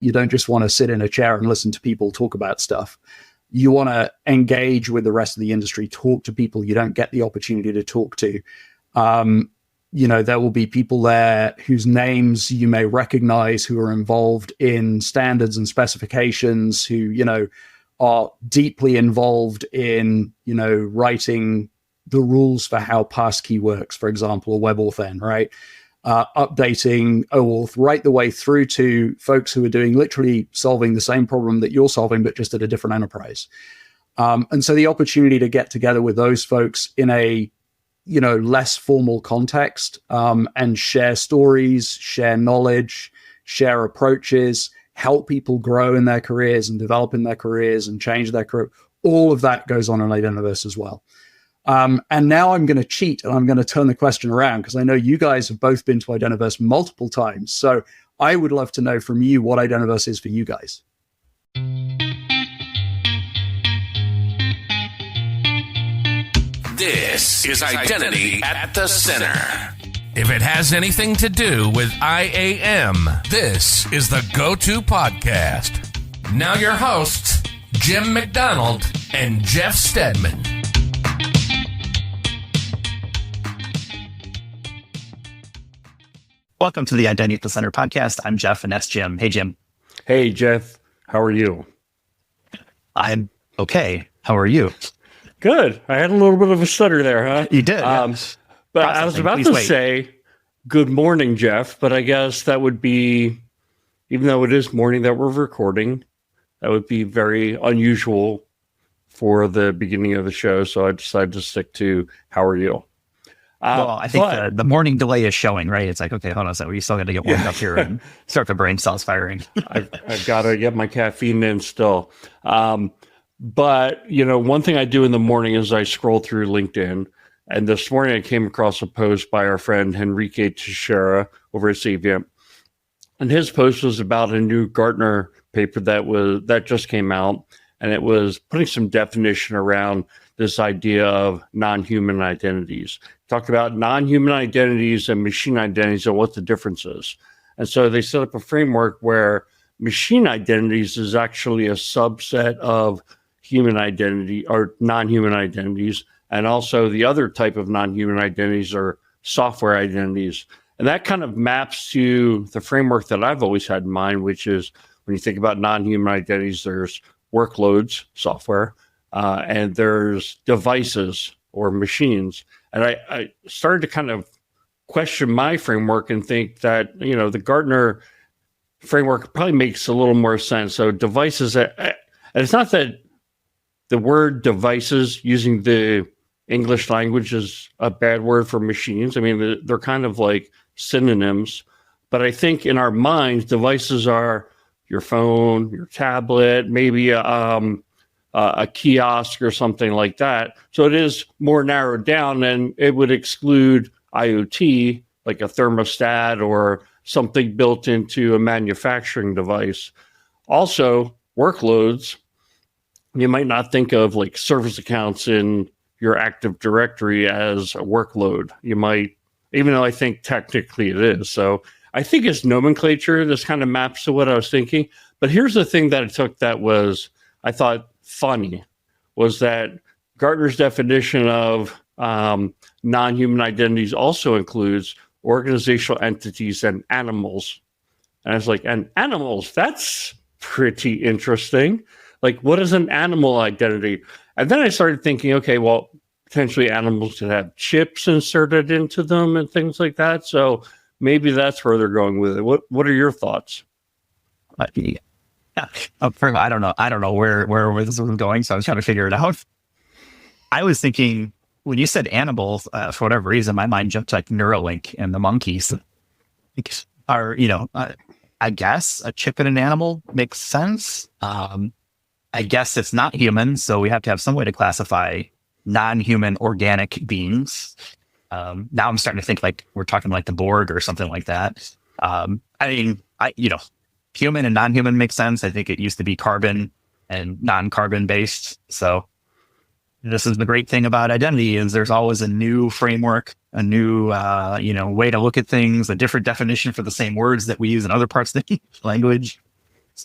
You don't just want to sit in a chair and listen to people talk about stuff. You want to engage with the rest of the industry, talk to people you don't get the opportunity to talk to. There will be people there whose names you may recognize, who are involved in standards and specifications, who, are deeply involved in, writing the rules for how passkey works, for example, or WebAuthn, right? Updating OAuth right the way through to folks who are doing literally solving the same problem that you're solving, but just at a different enterprise. And so the opportunity to get together with those folks in a, less formal context, and share stories, share knowledge, share approaches, help people grow in their careers and develop in their careers and change their career. All of that goes on in Identiverse as well. And now I'm going to cheat and I'm going to turn the question around, because I know you guys have both been to Identiverse multiple times. So I would love to know from you what Identiverse is for you guys. This is Identity at the Center. If it has anything to do with IAM, this is the go-to podcast. Now your hosts, Jim McDonald and Jeff Stedman. Welcome to the Identity at the Center podcast. I'm Jeff, and that's Jim. Hey, Jim. Hey, Jeff. How are you? I'm okay. How are you? Good. I had a little bit of a stutter there, huh? You did. But I was about to say good morning, Jeff, but I guess that would be, even though it is morning that we're recording, that would be very unusual for the beginning of the show. So I decided to stick to how are you? Well, I think the morning delay is showing, right? It's like, okay, hold on a second. We still got to get warmed up here and start the brain cells firing. I've got to get my caffeine in still. But, one thing I do in the morning is I scroll through LinkedIn. And this morning I came across a post by our friend Enrique Teixeira over at Savient. And his post was about a new Gartner paper that just came out. And it was putting some definition around this idea of non-human identities. Talked about non-human identities and machine identities and what the difference is. And so they set up a framework where machine identities is actually a subset of human identity or non-human identities. And also the other type of non-human identities are software identities. And that kind of maps to the framework that I've always had in mind, which is when you think about non-human identities, there's workloads, software, and there's devices or machines. And I started to kind of question my framework and think that, the Gartner framework probably makes a little more sense. So devices, and it's not that the word devices using the English language is a bad word for machines. I mean, they're kind of like synonyms. But I think in our minds, devices are your phone, your tablet, maybe a kiosk or something like that. So it is more narrowed down, and it would exclude IoT, like a thermostat or something built into a manufacturing device. Also, workloads, you might not think of like service accounts in your Active Directory as a workload. You might, even though I think technically it is. So I think it's nomenclature. This kind of maps to what I was thinking. But here's the thing that I took that was, I thought, funny, was that Gartner's definition of non-human identities also includes organizational entities and animals. And I was like, and animals, that's pretty interesting. Like, what is an animal identity? And then I started thinking, okay, well, potentially animals could have chips inserted into them and things like that. So maybe that's where they're going with it. What are your thoughts? I don't know where this was going, so I was trying to figure it out. I was thinking, when you said animals, for whatever reason, my mind jumped to like Neuralink and the monkeys. I guess a chip in an animal makes sense. I guess it's not human, so we have to have some way to classify non-human organic beings. Now I'm starting to think like we're talking like the Borg or something like that. Human and non-human makes sense. I think it used to be carbon and non-carbon based. So this is the great thing about identity, is there's always a new framework, a new way to look at things, a different definition for the same words that we use in other parts of the language.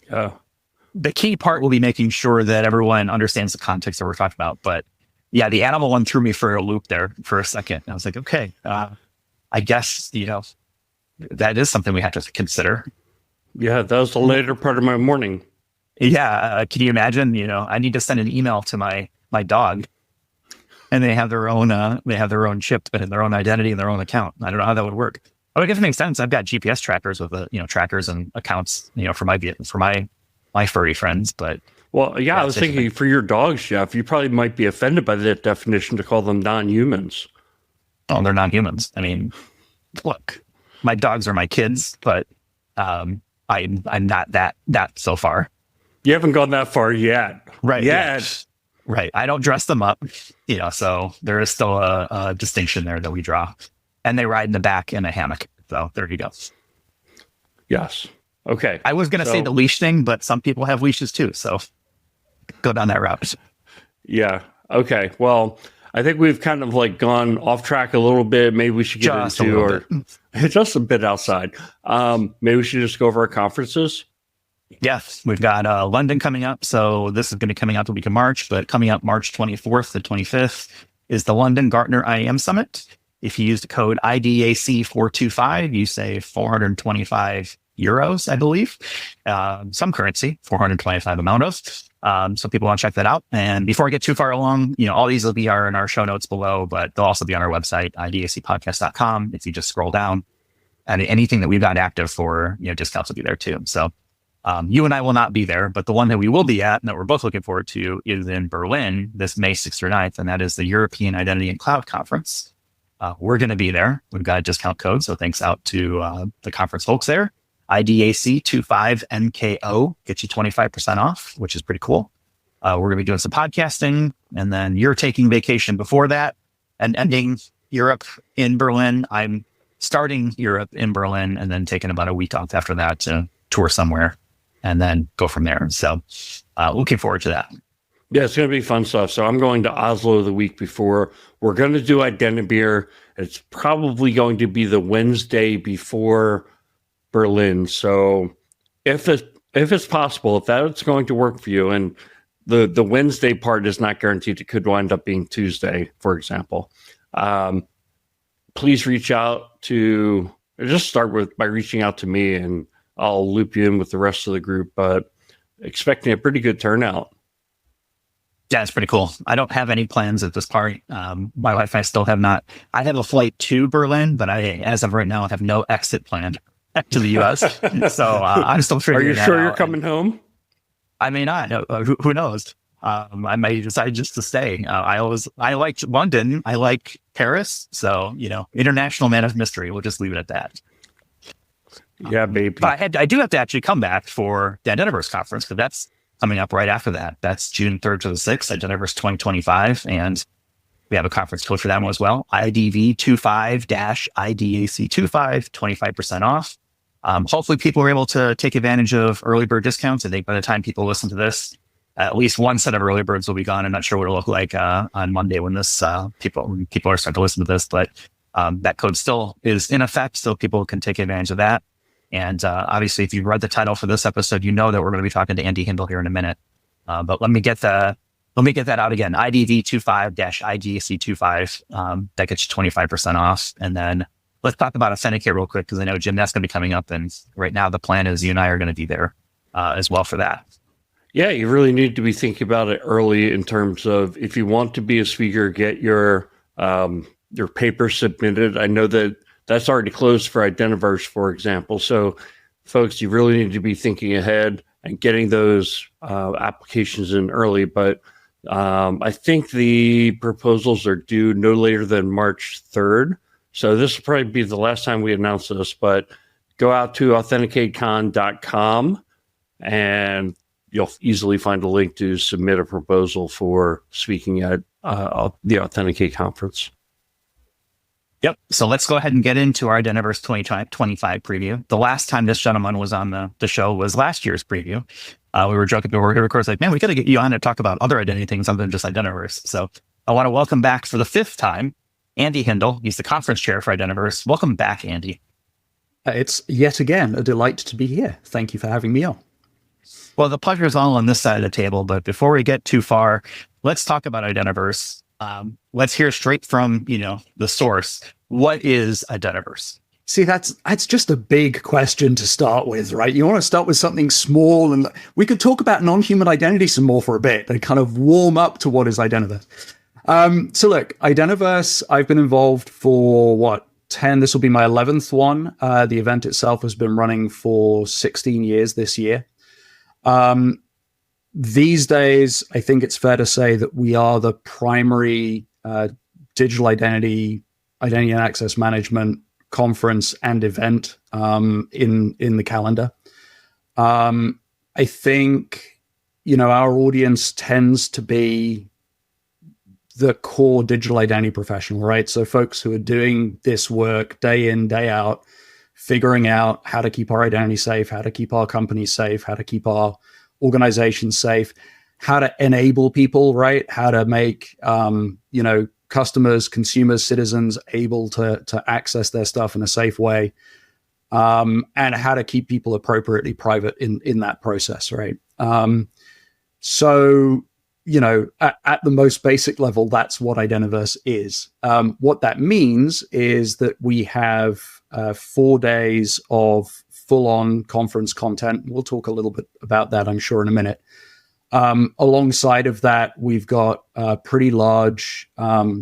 The key part will be making sure that everyone understands the context that we're talking about. But yeah, the animal one threw me for a loop there for a second. I was like, okay, I guess, that is something we have to consider. Yeah, that was the later part of my morning. Yeah. Can you imagine, I need to send an email to my dog, and they have their own chip and their own identity and their own account. I don't know how that would work. Oh, I guess it makes sense. I've got GPS trackers with trackers and accounts, for my furry friends. But well, yeah, I was thinking for your dogs, Jeff, you probably might be offended by that definition to call them non-humans. Oh, they're non-humans. I mean, look, my dogs are my kids, but I'm not that so far. You haven't gone that far yet. Right. Yet. Yeah. Right. I don't dress them up, so there is still a distinction there that we draw. And they ride in the back in a hammock. So there you go. Yes. Okay. I was going to say the leash thing, but some people have leashes too. So go down that route. Yeah. Okay. Well, I think we've kind of gone off track a little bit. Maybe we should get into just a bit outside. Maybe we should just go over our conferences. Yes, we've got London coming up. So this is going to be coming out the week of March, but coming up March 24th to 25th is the London Gartner IAM Summit. If you use the code IDAC425, you save 425 euros, I believe. Some currency, 425 amount of. So people want to check that out. And before I get too far along, all these will be in our show notes below, but they'll also be on our website, idacpodcast.com. If you just scroll down, and anything that we've got active for, discounts will be there too. So you and I will not be there, but the one that we will be at and that we're both looking forward to is in Berlin this May 6th or 9th, and that is the European Identity and Cloud Conference. We're going to be there. We've got a discount code, so thanks out to the conference folks there. IDAC25NKO gets you 25% off, which is pretty cool. We're going to be doing some podcasting, and then you're taking vacation before that and ending Europe in Berlin. I'm starting Europe in Berlin and then taking about a week off after that to tour somewhere and then go from there. So looking forward to that. Yeah, it's going to be fun stuff. So I'm going to Oslo the week before. We're going to do Identiverse. It's probably going to be the Wednesday before Berlin. So if it's possible, if that's going to work for you, and the Wednesday part is not guaranteed, it could wind up being Tuesday, for example. Please reach out by reaching out to me, and I'll loop you in with the rest of the group, but expecting a pretty good turnout. Yeah, it's pretty cool. I don't have any plans at this part. My wife and I still have not. I have a flight to Berlin, but as of right now, I have no exit plan to the U.S. So I'm still figuring it out. Are you sure you're coming home? I may not. Who knows? I may decide just to stay. I liked London. I like Paris. So, international man of mystery. We'll just leave it at that. Yeah, baby. But I do have to actually come back for the Identiverse conference, because that's coming up right after that. That's June 3rd to the 6th, Identiverse 2025. And we have a conference code for that one as well. IDV25-IDAC25, 25% off. Hopefully people are able to take advantage of early bird discounts. I think by the time people listen to this, at least one set of early birds will be gone. I'm not sure what it'll look like on Monday when this people are starting to listen to this, but that code still is in effect, so people can take advantage of that. And obviously, if you've read the title for this episode, you know that we're going to be talking to Andi Hindle here in a minute. But let me get that out again. IDV25-IDAC25. That gets you 25% off. And then let's talk about Authenticate real quick, because I know, Jim, that's going to be coming up. And right now, the plan is you and I are going to be there as well for that. Yeah, you really need to be thinking about it early in terms of, if you want to be a speaker, get your paper submitted. I know that's already closed for Identiverse, for example. So, folks, you really need to be thinking ahead and getting those applications in early. But I think the proposals are due no later than March 3rd. So this will probably be the last time we announce this, but go out to authenticatecon.com and you'll easily find a link to submit a proposal for speaking at the Authenticate conference. Yep. So let's go ahead and get into our Identiverse 2025 preview. The last time this gentleman was on the show was last year's preview. We were joking before, of course, man, we got to get you on to talk about other identity things other than just Identiverse. So I want to welcome back for the 5th time, Andi Hindle. He's the conference chair for Identiverse. Welcome back, Andi. It's yet again a delight to be here. Thank you for having me on. Well, the pleasure is all on this side of the table, but before we get too far, let's talk about Identiverse. Let's hear straight from, the source. What is Identiverse? See, that's just a big question to start with, right? You want to start with something small, and we could talk about non-human identity some more for a bit and kind of warm up to what is Identiverse. So look, Identiverse, I've been involved for 10, this will be my 11th one. The event itself has been running for 16 years this year. These days, I think it's fair to say that we are the primary digital identity and access management conference and event in the calendar. I think, our audience tends to be the core digital identity professional, right? So folks who are doing this work day in, day out, figuring out how to keep our identity safe, how to keep our company safe, how to keep our organization safe, how to enable people, right? How to make, customers, consumers, citizens able to access their stuff in a safe way, and how to keep people appropriately private in that process, right? So, at the most basic level, that's what Identiverse is. What that means is that we have 4 days of full-on conference content. We'll talk a little bit about that, I'm sure, in a minute. Alongside of that, we've got a pretty large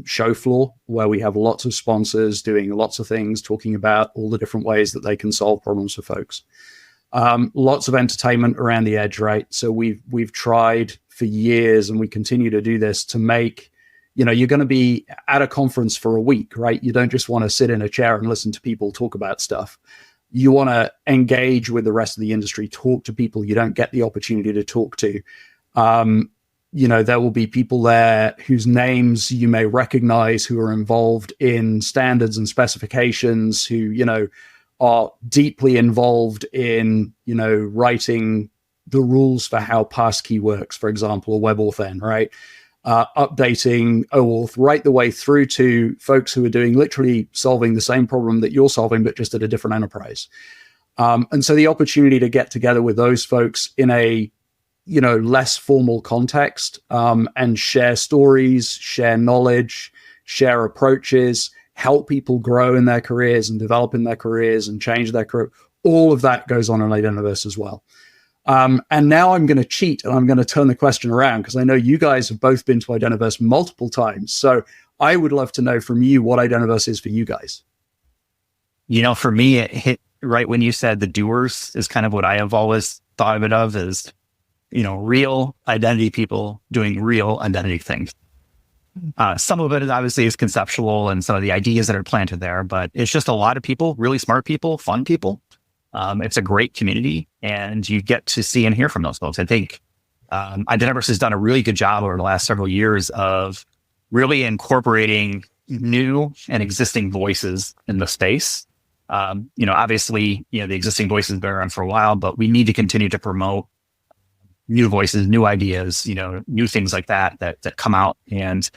show floor where we have lots of sponsors doing lots of things, talking about all the different ways that they can solve problems for folks. Lots of entertainment around the edge, right? So we've tried for years, and we continue to do this, to make, you're going to be at a conference for a week, right? You don't just want to sit in a chair and listen to people talk about stuff. You want to engage with the rest of the industry, talk to people you don't get the opportunity to talk to. There will be people there whose names you may recognize, who are involved in standards and specifications, who, are deeply involved in, writing the rules for how passkey works, for example, or WebAuthn, right? Updating OAuth right the way through to folks who are doing literally solving the same problem that you're solving, but just at a different enterprise. And so the opportunity to get together with those folks in a, less formal context, and share stories, share knowledge, share approaches, help people grow in their careers and develop in their careers and change their career. All of that goes on in Identiverse as well. And now I'm going to cheat, and I'm going to turn the question around, because I know you guys have both been to Identiverse multiple times. So I would love to know from you what Identiverse is for you guys. For me, it hit right when you said the doers is kind of what I have always thought of it of as, real identity people doing real identity things. Some of it obviously is conceptual and some of the ideas that are planted there, but it's just a lot of people, really smart people, fun people. It's a great community, and you get to see and hear from those folks. I think Identiverse has done a really good job over the last several years of really incorporating new and existing voices in the space. Obviously, the existing voices have been around for a while, but we need to continue to promote new voices, new ideas, new things like that come out and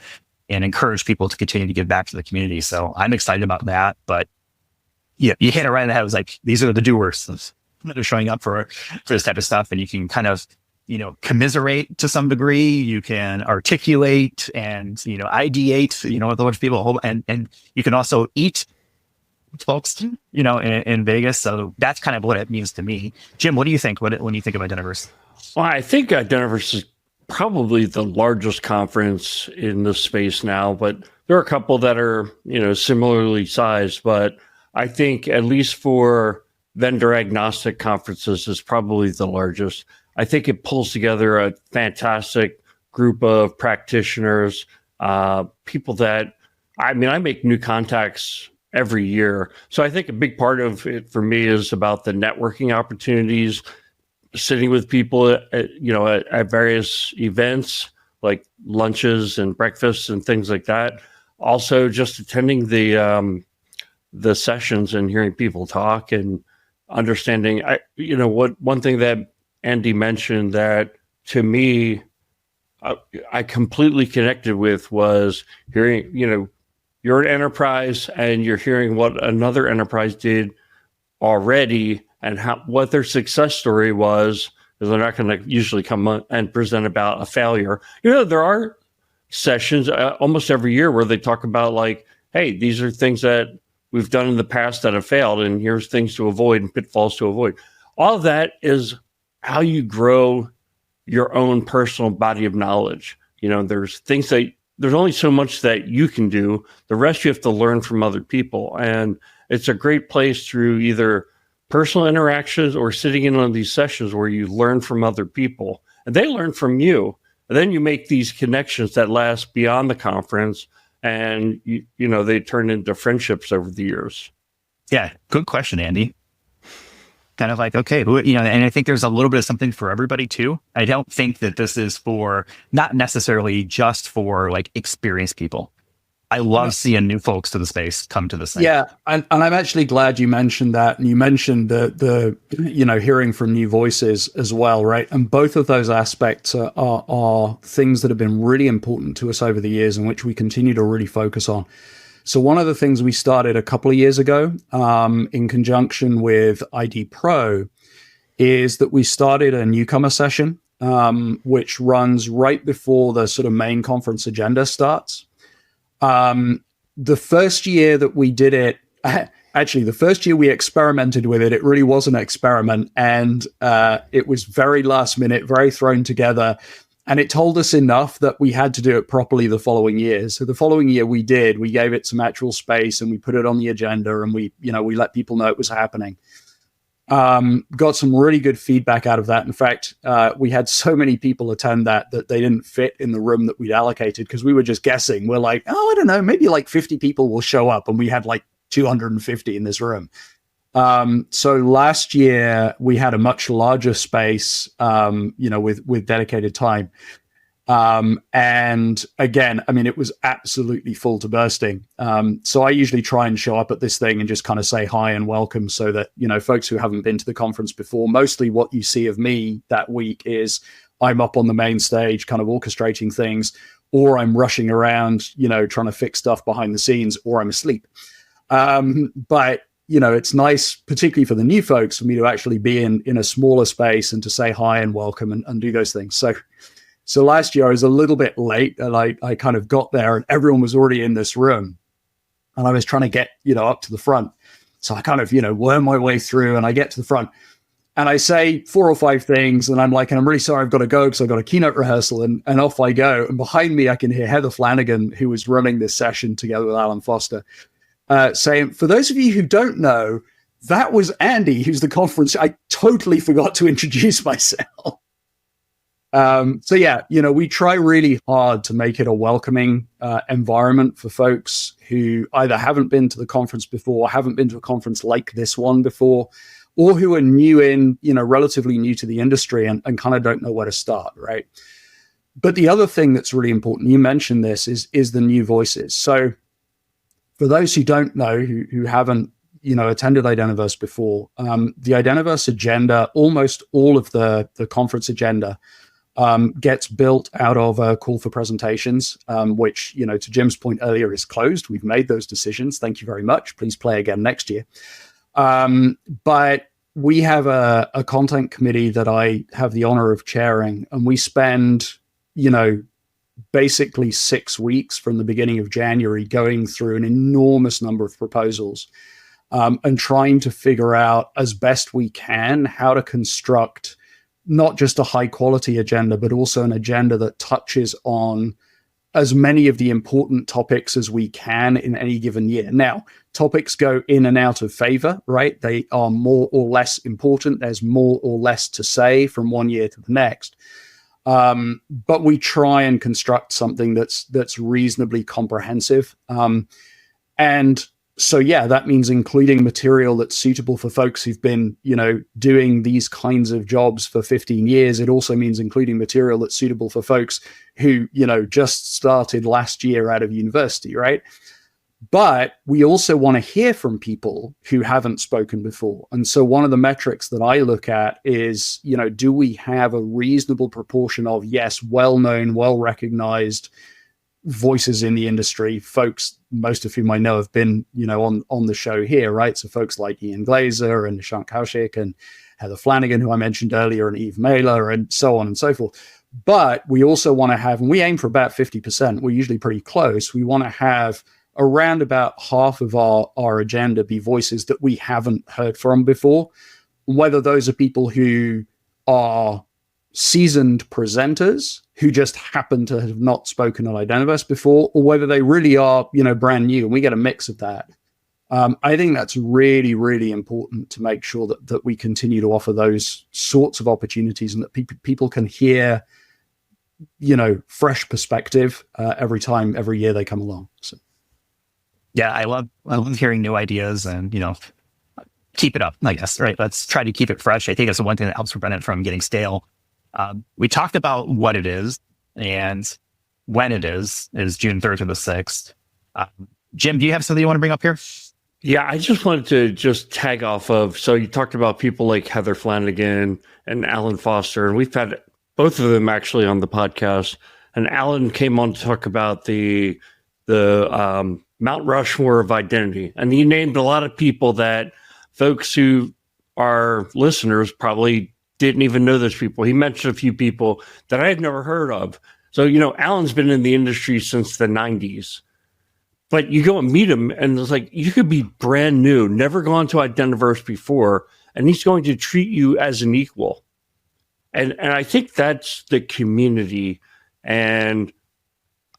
encourage people to continue to give back to the community. So I'm excited about that, but yeah, you hit it right in the head. It was like, these are the doers that are showing up for this type of stuff. And you can kind of, commiserate to some degree. You can articulate and, ideate, with a bunch of people. And you can also eat folks, in Vegas. So that's kind of what it means to me. Jim, what do you think when you think of Identiverse? Well, I think Identiverse is probably the largest conference in this space now, but there are a couple that are, similarly sized, but I think at least for vendor agnostic conferences is probably the largest. I think it pulls together a fantastic group of practitioners, people that, I make new contacts every year. So I think a big part of it for me is about the networking opportunities, sitting with people at various events like lunches and breakfasts and things like that. Also just attending the sessions and hearing people talk and understanding, one thing that Andi mentioned that to me, I completely connected with was hearing, you're an enterprise and you're hearing what another enterprise did already and what their success story was because they're not going to usually come and present about a failure. There are sessions almost every year where they talk about like, hey, these are things that we've done in the past that have failed, and here's things to avoid and pitfalls to avoid. All of that is how you grow your own personal body of knowledge. There's things that there's only so much that you can do. The rest you have to learn from other people. And it's a great place through either personal interactions or sitting in on these sessions where you learn from other people and they learn from you. And then you make these connections that last beyond the conference, and they turn into friendships over the years. Yeah, good question, Andy. Kind of like, okay, and I think there's a little bit of something for everybody too. I don't think that this is not necessarily just for like experienced people. I love seeing new folks to the space come to this thing. Yeah, and I'm actually glad you mentioned that. And you mentioned the hearing from new voices as well, right? And both of those aspects are things that have been really important to us over the years and which we continue to really focus on. So one of the things we started a couple of years ago in conjunction with ID Pro is that we started a newcomer session, which runs right before the sort of main conference agenda starts. The first year that we did it, actually the first year we experimented with it, it really was an experiment, and it was very last minute, very thrown together. And it told us enough that we had to do it properly the following year. So the following year we gave it some actual space and we put it on the agenda, and we let people know it was happening. Got some really good feedback out of that. In fact, we had so many people attend that they didn't fit in the room that we'd allocated because we were just guessing. We're like, I don't know, maybe like 50 people will show up, and we had like 250 in this room. So last year we had a much larger space, with dedicated time. And again, I mean, it was absolutely full to bursting. So I usually try and show up at this thing and just kind of say hi and welcome so that, folks who haven't been to the conference before, mostly what you see of me that week is I'm up on the main stage, kind of orchestrating things, or I'm rushing around, trying to fix stuff behind the scenes, or I'm asleep. But it's nice, particularly for the new folks, for me to actually be in a smaller space and to say hi and welcome and do those things. So last year I was a little bit late, and I kind of got there and everyone was already in this room, and I was trying to get, up to the front. So I kind of, worm my way through, and I get to the front and I say 4 or 5 things, and I'm like, and I'm really sorry, I've got to go because I've got a keynote rehearsal, and off I go. And behind me, I can hear Heather Flanagan, who was running this session together with Alan Foster, saying, for those of you who don't know, that was Andy, who's the conference. I totally forgot to introduce myself. So yeah, we try really hard to make it a welcoming environment for folks who either haven't been to the conference before, haven't been to a conference like this one before, or who are relatively new to the industry and kind of don't know where to start, right? But the other thing that's really important, you mentioned this, is the new voices. So for those who don't know, who haven't, attended Identiverse before, the Identiverse agenda, almost all of the conference agenda, gets built out of a call for presentations, which, to Jim's point earlier, is closed. We've made those decisions. Thank you very much. Please play again next year. But we have a content committee that I have the honor of chairing, and we spend, basically 6 weeks from the beginning of January going through an enormous number of proposals, and trying to figure out as best we can how to construct not just a high quality agenda, but also an agenda that touches on as many of the important topics as we can in any given year. Now, topics go in and out of favor, right? They are more or less important. There's more or less to say from one year to the next. But we try and construct something that's reasonably comprehensive. And so, yeah, that means including material that's suitable for folks who've been, doing these kinds of jobs for 15 years. It also means including material that's suitable for folks who, just started last year out of university, right? But we also want to hear from people who haven't spoken before. And so one of the metrics that I look at is, do we have a reasonable proportion of, yes, well-known, well-recognized voices in the industry, folks, most of whom I know have been, on the show here, right? So folks like Ian Glazer and Nishant Kaushik Heather Flanagan, who I mentioned earlier, and Eve Mailer, and so on and so forth. But we also want to have, and we aim for about 50%. We're usually pretty close. We want to have around about half of our agenda be voices that we haven't heard from before, whether those are people who are seasoned presenters who just happen to have not spoken on Identiverse before, or whether they really are, brand new, and we get a mix of that. I think that's really, really important to make sure that we continue to offer those sorts of opportunities, and that people can hear, fresh perspective every year they come along. So. Yeah, I love hearing new ideas, and keep it up, I guess. Right, let's try to keep it fresh. I think it's the one thing that helps prevent it from getting stale. We talked about what it is and when it is June 3rd to the 6th. Jim, do you have something you want to bring up here? Yeah, I just wanted to just tag off of, so you talked about people like Heather Flanagan and Alan Foster, and we've had both of them actually on the podcast. And Alan came on to talk about the Mount Rushmore of identity. And he named a lot of people that folks who are listeners probably didn't even know those people. He mentioned a few people that I had never heard of. So, Alan's been in the industry since the 90s. But you go and meet him, and it's like, you could be brand new, never gone to Identiverse before, and he's going to treat you as an equal. And I think that's the community. And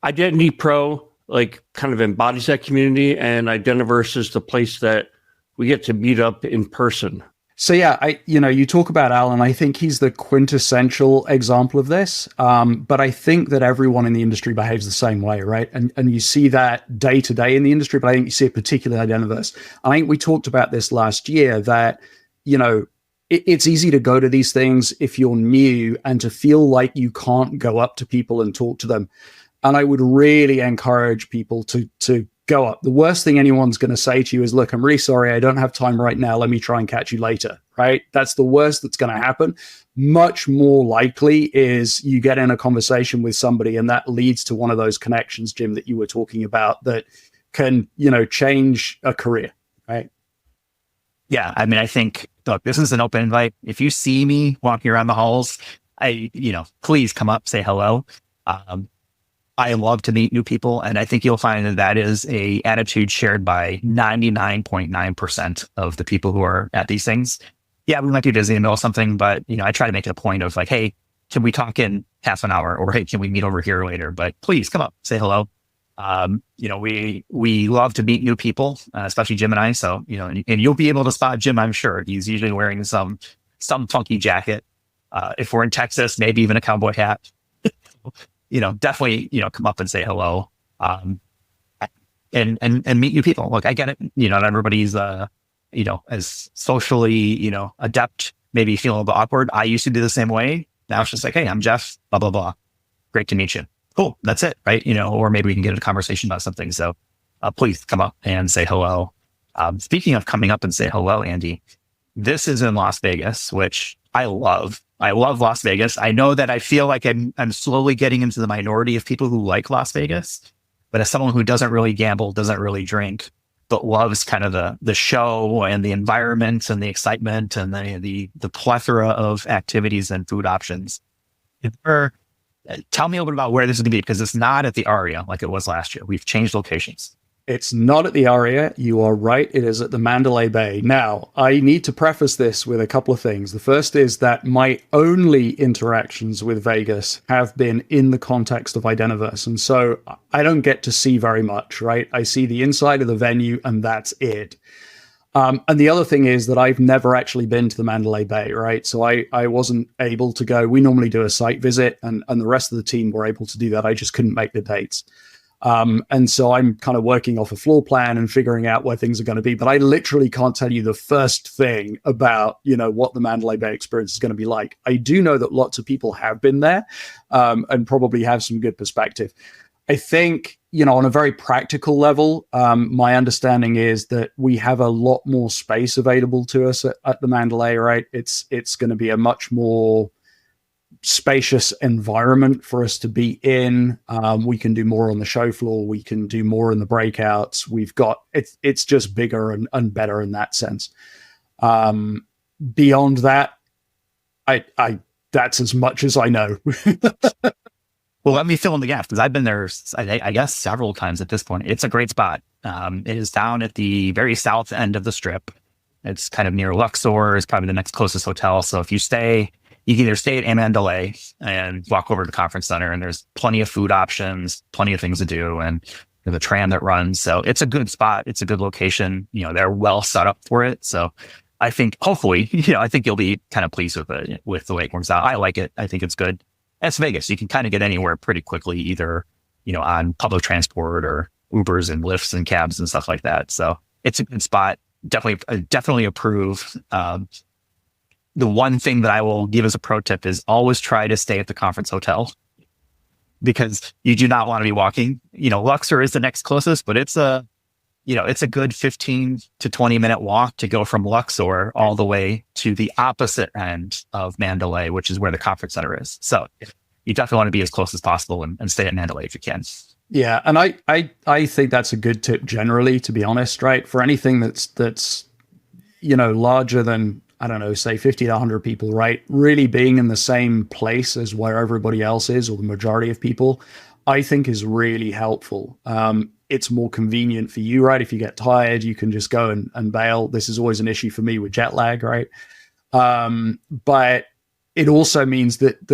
Identity Pro, kind of embodies that community, and Identiverse is the place that we get to meet up in person. So yeah, you talk about Alan. I think he's the quintessential example of this. But I think that everyone in the industry behaves the same way, right? And you see that day to day in the industry, but I think you see it particularly in Identiverse. I think we talked about this last year that, it's easy to go to these things if you're new and to feel like you can't go up to people and talk to them. And I would really encourage people to go up. The worst thing anyone's going to say to you is, look, I'm really sorry, I don't have time right now. Let me try and catch you later, right? That's the worst that's going to happen. Much more likely is you get in a conversation with somebody and that leads to one of those connections, Jim, that you were talking about that can, change a career, right? Yeah. I mean, I think, look, this is an open invite. If you see me walking around the halls, please come up, say hello. I love to meet new people, and I think you'll find that is a attitude shared by 99.9% of the people who are at these things. Yeah, we might be busy in the middle of something, but I try to make it a point of like, hey, can we talk in half an hour, or hey, can we meet over here later? But please come up, say hello. We love to meet new people, especially Jim and I. So and you'll be able to spot Jim. I'm sure he's usually wearing some funky jacket. If we're in Texas, maybe even a cowboy hat. Definitely, come up and say hello, and meet new people. Look, I get it. Not everybody's, as socially, adept, maybe feel a little bit awkward. I used to do the same way. Now it's just like, hey, I'm Jeff, blah, blah, blah. Great to meet you. Cool. That's it. Right. Or maybe we can get a conversation about something. So please come up and say hello. Speaking of coming up and say hello, Andy, this is in Las Vegas, which I love. I love Las Vegas. I know that I feel like I'm slowly getting into the minority of people who like Las Vegas, but as someone who doesn't really gamble, doesn't really drink, but loves kind of the show and the environment and the excitement and the plethora of activities and food options. Tell me a little bit about where this is going to be, because it's not at the Aria like it was last year. We've changed locations. It's not at the Aria. You are right. It is at the Mandalay Bay. Now, I need to preface this with a couple of things. The first is that my only interactions with Vegas have been in the context of Identiverse. And so I don't get to see very much, right? I see the inside of the venue and that's it. And the other thing is that I've never actually been to the Mandalay Bay, right? So I wasn't able to go. We normally do a site visit and the rest of the team were able to do that. I just couldn't make the dates. And so I'm kind of working off a floor plan and figuring out where things are going to be. But I literally can't tell you the first thing about, what the Mandalay Bay experience is going to be like. I do know that lots of people have been there and probably have some good perspective. I think, on a very practical level, my understanding is that we have a lot more space available to us at the Mandalay, right? It's going to be a much more spacious environment for us to be in. We can do more on the show floor. We can do more in the breakouts. We've got, it's just bigger and better in that sense. beyond that, I that's as much as I know. Well, let me fill in the gap because I've been there, I guess, several times at this point. It's a great spot. It is down at the very south end of the Strip. It's kind of near Luxor. It's probably the next closest hotel. So if you stay, you can either stay at Mandalay and walk over to the conference center, and there's plenty of food options, plenty of things to do, and there's a tram that runs. So it's a good spot. It's a good location. They're well set up for it. So I think hopefully, I think you'll be kind of pleased with the way it works out. I like it. I think it's good. It's Vegas. You can kind of get anywhere pretty quickly, either, on public transport or Ubers and Lyfts and cabs and stuff like that. So it's a good spot. Definitely approve. The one thing that I will give as a pro tip is always try to stay at the conference hotel, because you do not want to be walking. Luxor is the next closest, but it's a good 15 to 20 minute walk to go from Luxor all the way to the opposite end of Mandalay, which is where the conference center is. So you definitely want to be as close as possible and stay at Mandalay if you can. Yeah. And I think that's a good tip generally, to be honest, right? For anything that's larger than, I don't know, say 50 to 100 people, right? Really being in the same place as where everybody else is, or the majority of people, I think is really helpful. It's more convenient for you, right? If you get tired, you can just go and bail. This is always an issue for me with jet lag, right? But it also means that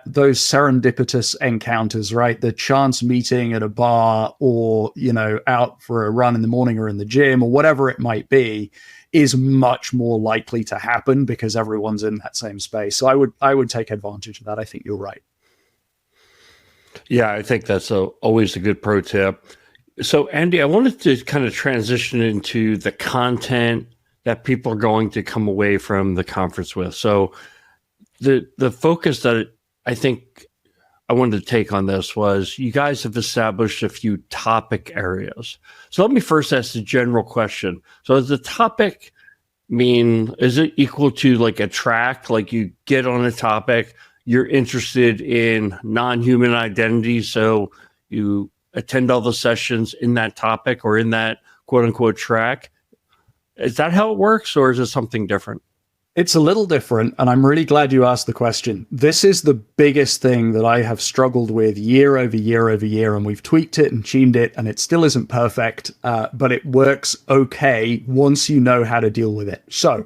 those serendipitous encounters, right? The chance meeting at a bar, or, out for a run in the morning or in the gym or whatever it might be, is much more likely to happen because everyone's in that same space. So I would take advantage of that. I think you're right. Yeah, I think that's always a good pro tip. So, Andi, I wanted to kind of transition into the content that people are going to come away from the conference with. So, the focus that I think I wanted to take on this was, you guys have established a few topic areas. So let me first ask the general question. So does the topic mean, is it equal to like a track? Like you get on a topic, you're interested in non-human identities, so you attend all the sessions in that topic or in that quote unquote track? Is that how it works, or is it something different? It's a little different, and I'm really glad you asked the question. This is the biggest thing that I have struggled with year over year over year, and we've tweaked it and tuned it, and it still isn't perfect, but it works okay once you know how to deal with it. So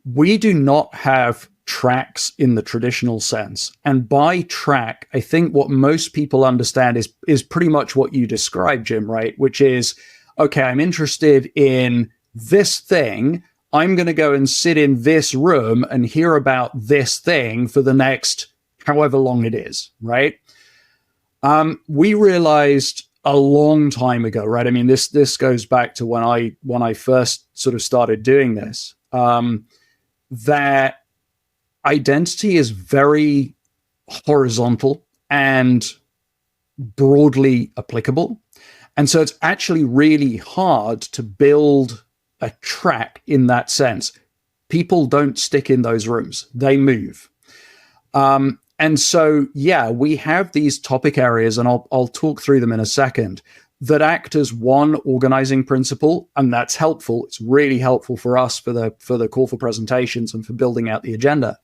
we do not have tracks in the traditional sense. And by track, I think what most people understand is pretty much what you described, Jim, right? Which is, okay, I'm interested in this thing. I'm going to go and sit in this room and hear about this thing for the next however long it is, right? We realized a long time ago, right? I mean, this goes back to when I first sort of started doing this, that identity is very horizontal and broadly applicable. And so it's actually really hard to build a track in that sense. People don't stick in those rooms, they move. And so, yeah, we have these topic areas, and I'll talk through them in a second, that act as one organizing principle, and that's helpful. It's really helpful for us for the call for presentations and for building out the agenda.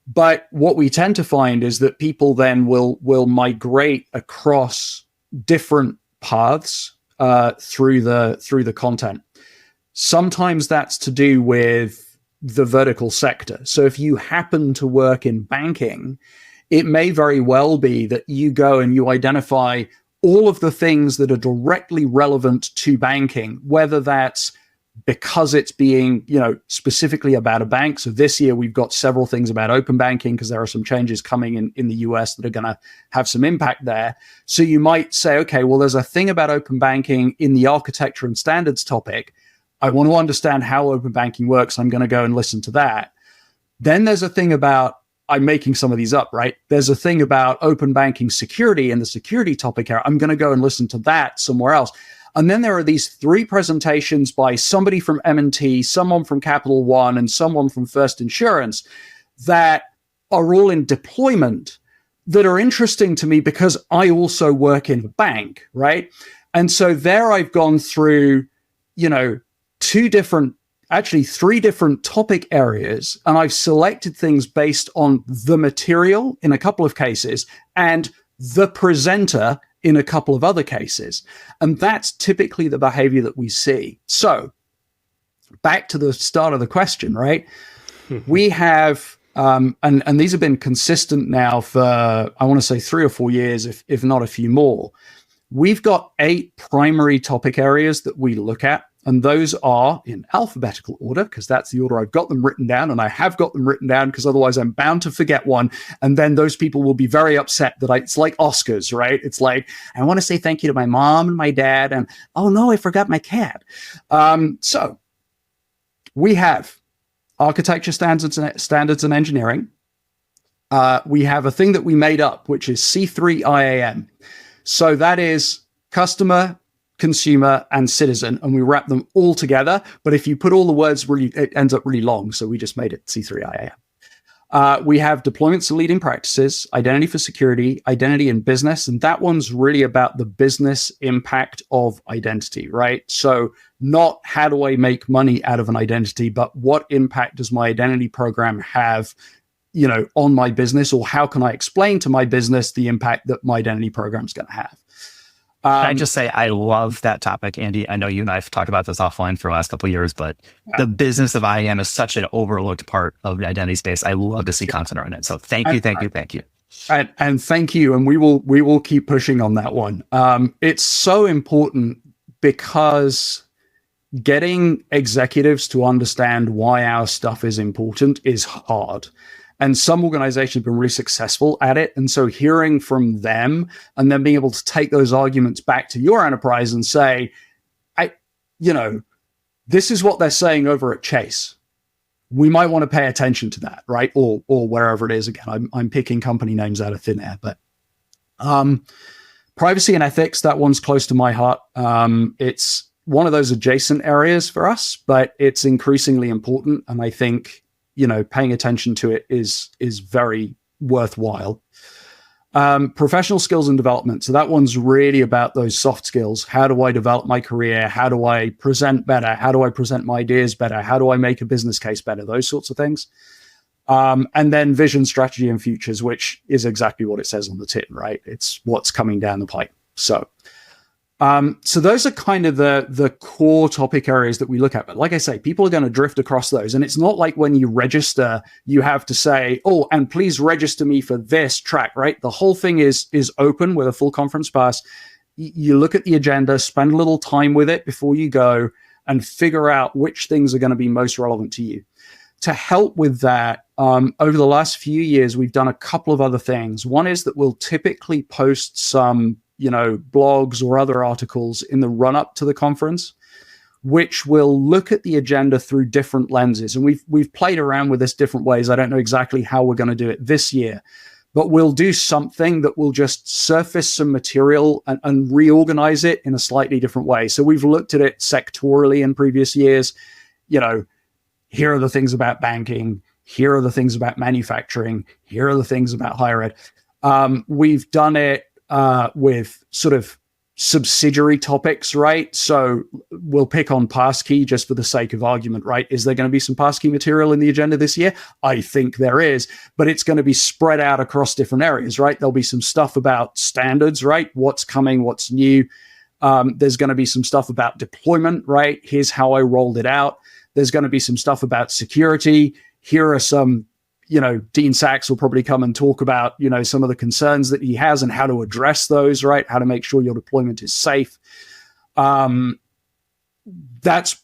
But what we tend to find is that people then will migrate across different paths through the content. Sometimes that's to do with the vertical sector. So if you happen to work in banking, it may very well be that you go and you identify all of the things that are directly relevant to banking, whether that's because it's being, specifically about a bank. So this year we've got several things about open banking because there are some changes coming in the US that are going to have some impact there. So you might say, okay, well, there's a thing about open banking in the architecture and standards topic. I want to understand how open banking works. I'm going to go and listen to that. Then there's a thing about, I'm making some of these up, right? There's a thing about open banking security and the security topic here. I'm going to go and listen to that somewhere else. And then there are these 3 presentations by somebody from M&T, someone from Capital One, and someone from First Insurance that are all in deployment that are interesting to me because I also work in a bank, right? And so there I've gone through, 2 different actually 3 different topic areas, and I've selected things based on the material in a couple of cases and the presenter in a couple of other cases. And that's typically the behavior that we see. So back to the start of the question, right? We have, and these have been consistent now for, I want to say 3 or 4 years, if not a few more. We've got 8 primary topic areas that we look at, and those are in alphabetical order, because that's the order I've got them written down, and I have got them written down because otherwise I'm bound to forget one, and then those people will be very upset that it's like Oscars, right? It's like, I want to say thank you to my mom and my dad, and oh no, I forgot my cat. So we have architecture standards and engineering. We have a thing that we made up, which is C3 IAM. So that is customer, consumer, and citizen, and we wrap them all together. But if you put all the words, it ends up really long. So we just made it C3 IAM. We have deployments and leading practices, identity for security, identity in business. And that one's really about the business impact of identity, right? So not how do I make money out of an identity, but what impact does my identity program have, on my business, or how can I explain to my business the impact that my identity program is going to have? Can I just say, I love that topic, Andi. I know you and I have talked about this offline for the last couple of years, but the business of IAM is such an overlooked part of the identity space. I love to see content on it. So thank you. And thank you. And we will keep pushing on that one. It's so important because getting executives to understand why our stuff is important is hard. And some organizations have been really successful at it. And so hearing from them and then being able to take those arguments back to your enterprise and say, this is what they're saying over at Chase. We might want to pay attention to that, right? Or wherever it is. Again, I'm picking company names out of thin air, but privacy and ethics, that one's close to my heart. It's one of those adjacent areas for us, but it's increasingly important. And I think paying attention to it is very worthwhile. Professional skills and development. So that one's really about those soft skills. How do I develop my career? How do I present better? How do I present my ideas better? How do I make a business case better? Those sorts of things. And then vision, strategy, and futures, which is exactly what it says on the tin, right? It's what's coming down the pipe. So those are kind of the core topic areas that we look at. But like I say, people are going to drift across those. And it's not like when you register, you have to say, oh, and please register me for this track, right? The whole thing is open with a full conference pass. You look at the agenda, spend a little time with it before you go, and figure out which things are going to be most relevant to you. To help with that, over the last few years, we've done a couple of other things. One is that we'll typically post some blogs or other articles in the run up to the conference, which will look at the agenda through different lenses. And we've played around with this different ways. I don't know exactly how we're going to do it this year, but we'll do something that will just surface some material and reorganize it in a slightly different way. So we've looked at it sectorally in previous years. Here are the things about banking. Here are the things about manufacturing. Here are the things about higher ed. We've done it with sort of subsidiary topics, right? So we'll pick on passkey just for the sake of argument, right? Is there going to be some passkey material in the agenda this year? I think there is, but it's going to be spread out across different areas, right? There'll be some stuff about standards, right? What's coming, what's new. There's going to be some stuff about deployment, right? Here's how I rolled it out. There's going to be some stuff about security. Here are some Dean Sachs will probably come and talk about, some of the concerns that he has and how to address those, right? How to make sure your deployment is safe. That's,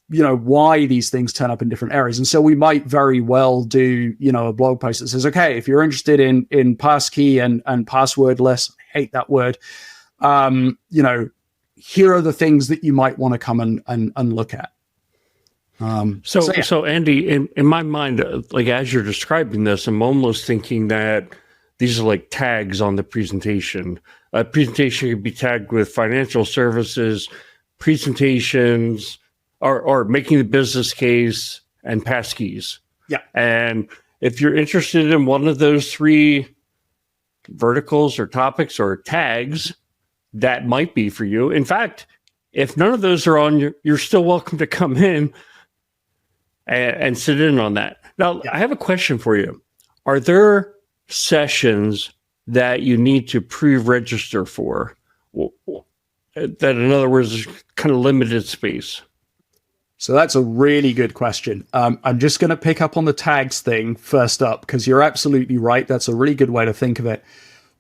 why these things turn up in different areas. And so we might very well do, a blog post that says, okay, if you're interested in passkey and passwordless, I hate that word, here are the things that you might want to come and look at. So Andy, in my mind, like as you're describing this, I'm almost thinking that these are like tags on the presentation. A presentation could be tagged with financial services, presentations, or making the business case, and passkeys. Yeah. And if you're interested in one of those 3 verticals or topics or tags, that might be for you. In fact, if none of those are on, you're still welcome to come in. and sit in on that. Now, Yeah. I have a question for you. Are there sessions that you need to pre-register for? That, in other words, is kind of limited space. So that's a really good question. I'm just going to pick up on the tags thing first up, because you're absolutely right. That's a really good way to think of it.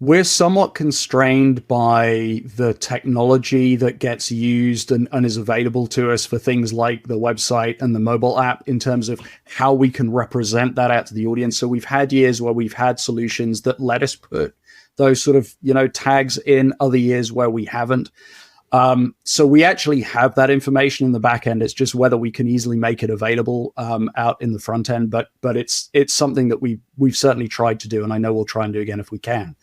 We're somewhat constrained by the technology that gets used and is available to us for things like the website and the mobile app in terms of how we can represent that out to the audience. So we've had years where we've had solutions that let us put those sort of, tags in, other years where we haven't. So we actually have that information in the back end. It's just whether we can easily make it available out in the front end. But it's something that we've certainly tried to do, and I know we'll try and do again if we can.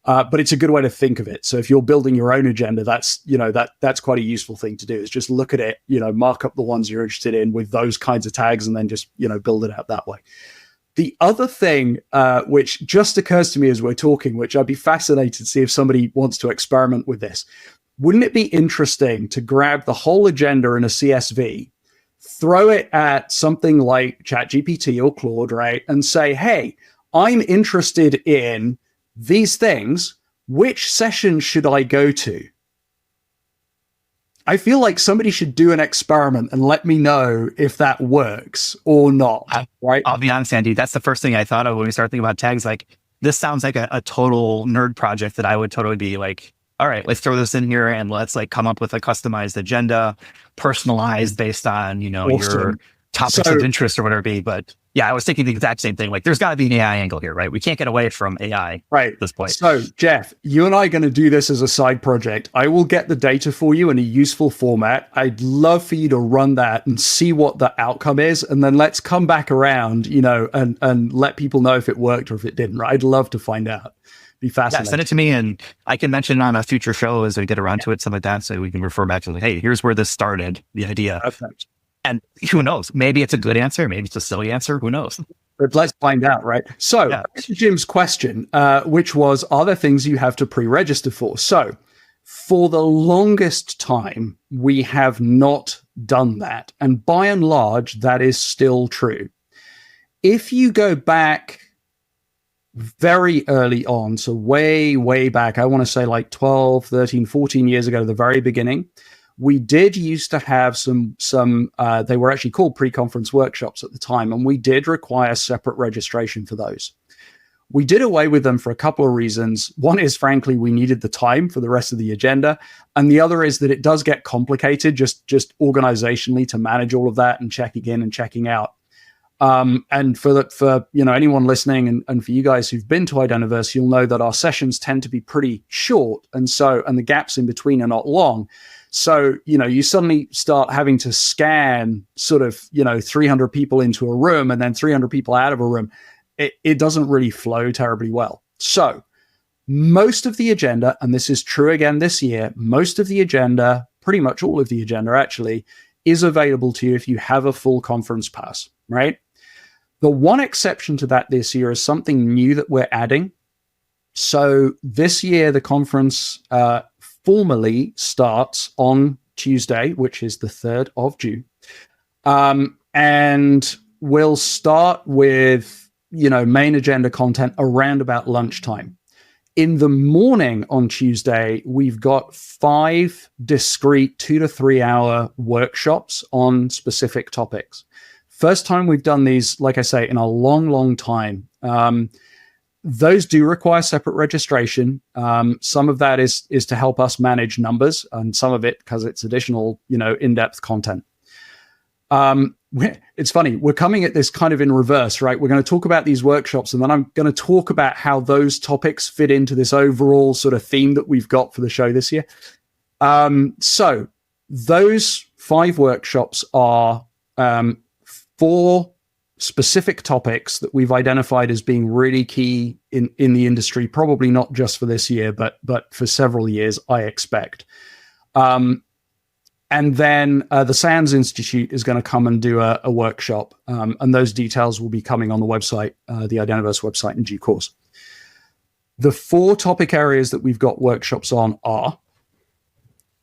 But it's a good way to think of it. So if you're building your own agenda, that's quite a useful thing to do. Is just look at it, mark up the ones you're interested in with those kinds of tags, and then just build it out that way. The other thing, which just occurs to me as we're talking, which I'd be fascinated to see if somebody wants to experiment with this. Wouldn't it be interesting to grab the whole agenda in a CSV, throw it at something like ChatGPT or Claude, right? And say, hey, I'm interested in these things. Which session should I go to? I feel like somebody should do an experiment and let me know if that works or not, right? I'll be honest, Andy, that's the first thing I thought of when we started thinking about tags. Like, this sounds like a total nerd project that I would totally be like, all right, let's throw this in here and let's come up with a customized agenda, personalized based on, your topics of interest or whatever it be. But yeah, I was thinking the exact same thing. Like, there's got to be an AI angle here, right? We can't get away from AI at this point. So, Jeff, you and I are going to do this as a side project. I will get the data for you in a useful format. I'd love for you to run that and see what the outcome is. And then let's come back around, and let people know if it worked or if it didn't. Right? I'd love to find out. Be fascinating. Yeah, send it to me and I can mention on a future show as we get around to it, some of that, so we can refer back to hey, here's where this started, the idea. Perfect. And who knows? Maybe it's a good answer. Maybe it's a silly answer. Who knows? But let's find out, right? So, Jim's question, which was, are there things you have to pre-register for? So, for the longest time, we have not done that. And by and large, that is still true. If you go back very early on, so way, way back, I want to say like 12, 13, 14 years ago, the very beginning, we did used to have some they were actually called pre-conference workshops at the time, and we did require separate registration for those. We did away with them for a couple of reasons. One is, frankly, we needed the time for the rest of the agenda. And the other is that it does get complicated just organizationally to manage all of that and checking in and checking out. And for anyone listening and for you guys who've been to Identiverse, you'll know that our sessions tend to be pretty short. And the gaps in between are not long. So, you suddenly start having to scan 300 people into a room and then 300 people out of a room. It doesn't really flow terribly well. So most of the agenda, and this is true again this year, most of the agenda, pretty much all of the agenda actually, is available to you if you have a full conference pass, right? The one exception to that this year is something new that we're adding. So this year, the conference formally starts on Tuesday, which is the 3rd of June. And we'll start with, main agenda content around about lunchtime. In the morning on Tuesday, we've got 5 discrete 2 to 3 hour workshops on specific topics. First time we've done these, like I say, in a long, long time. Those do require separate registration. Some of that is to help us manage numbers, and some of it because it's additional, in-depth content. It's funny, we're coming at this kind of in reverse, right? We're going to talk about these workshops, and then I'm going to talk about how those topics fit into this overall sort of theme that we've got for the show this year. So those 5 workshops are 4 specific topics that we've identified as being really key in the industry, probably not just for this year, but for several years, I expect. And then the SANS Institute is going to come and do a workshop, and those details will be coming on the website, the Identiverse website in due course. The 4 topic areas that we've got workshops on are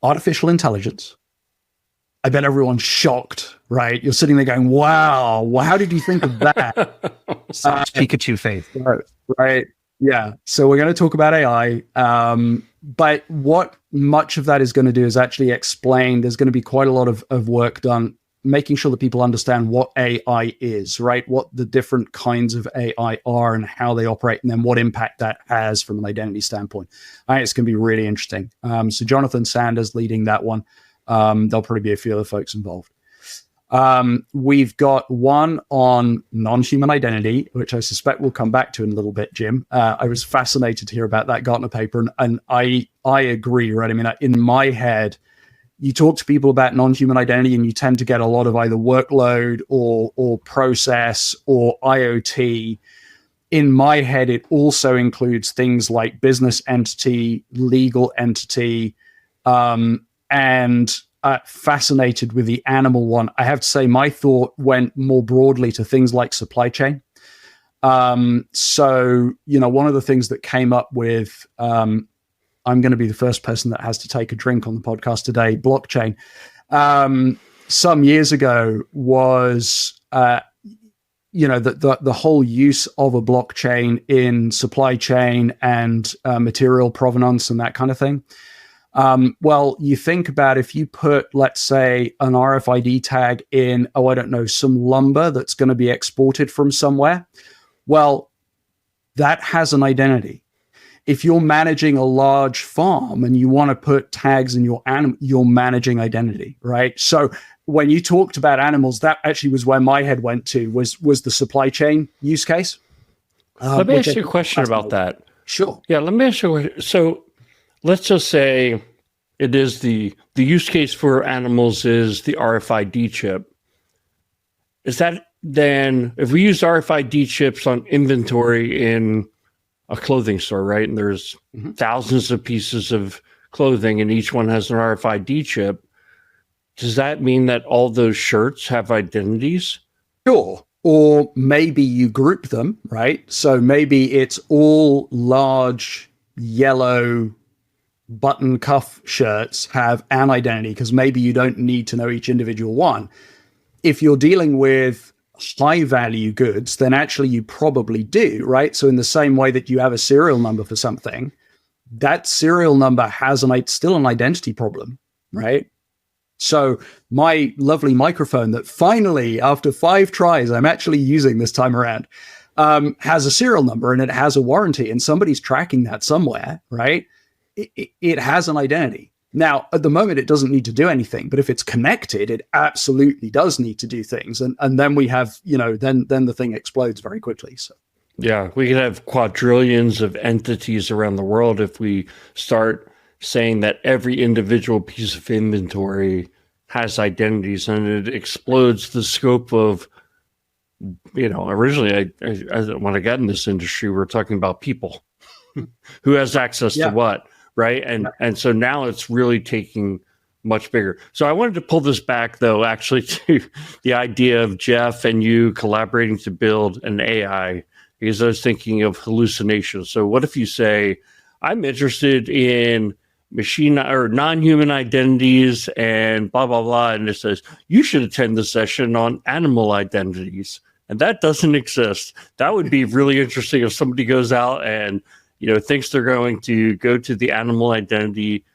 artificial intelligence, I bet everyone's shocked, right? You're sitting there going, wow, well, how did you think of that? Pikachu face. Right. Yeah. So we're going to talk about AI. But what much of that is going to do is actually explain, there's going to be quite a lot of work done making sure that people understand what AI is, right? What the different kinds of AI are and how they operate, and then what impact that has from an identity standpoint. I think it's going to be really interesting. So Jonathan Sanders leading that one. There'll probably be a few other folks involved. We've got one on non-human identity, which I suspect we'll come back to in a little bit, Jim. I was fascinated to hear about that Gartner paper, and I agree, right? I mean, in my head, you talk to people about non-human identity and you tend to get a lot of either workload or process or IoT. In my head, it also includes things like business entity, legal entity, and fascinated with the animal one. I have to say my thought went more broadly to things like supply chain. So, one of the things that came up with, I'm going to be the first person that has to take a drink on the podcast today, blockchain. Some years ago was, the whole use of a blockchain in supply chain and material provenance and that kind of thing. Well, you think about if you put, let's say, an RFID tag in, some lumber that's going to be exported from somewhere. Well, that has an identity. If you're managing a large farm and you want to put tags in your animal, you're managing identity, right? So when you talked about animals, that actually was where my head went to, was the supply chain use case. Let me ask you a question about that. Sure. Yeah, let me ask you. So let's just say it is the use case for animals is the RFID chip. Is that then, if we use RFID chips on inventory in a clothing store, right? And there's thousands of pieces of clothing and each one has an RFID chip. Does that mean that all those shirts have identities? Sure. Or maybe you group them, right? So maybe it's all large yellow button cuff shirts have an identity because maybe you don't need to know each individual one. If you're dealing with high value goods, then actually you probably do, right? So in the same way that you have a serial number for something, that serial number has still an identity problem, right? So my lovely microphone that finally, after 5 tries, I'm actually using this time around, has a serial number and it has a warranty and somebody's tracking that somewhere, right? It has an identity. Now, at the moment, it doesn't need to do anything, but if it's connected, it absolutely does need to do things. And then we have, then the thing explodes very quickly. So, yeah, we could have quadrillions of entities around the world if we start saying that every individual piece of inventory has identities, and it explodes the scope of, originally, when I got in this industry, we were talking about people who has access to what. Right. And so now it's really taking much bigger. So I wanted to pull this back, though, actually, to the idea of Jeff and you collaborating to build an AI, because I was thinking of hallucinations. So what if you say, I'm interested in machine or non-human identities and blah, blah, blah. And it says, you should attend the session on animal identities. And that doesn't exist. That would be really interesting if somebody goes out and thinks they're going to go to the animal identity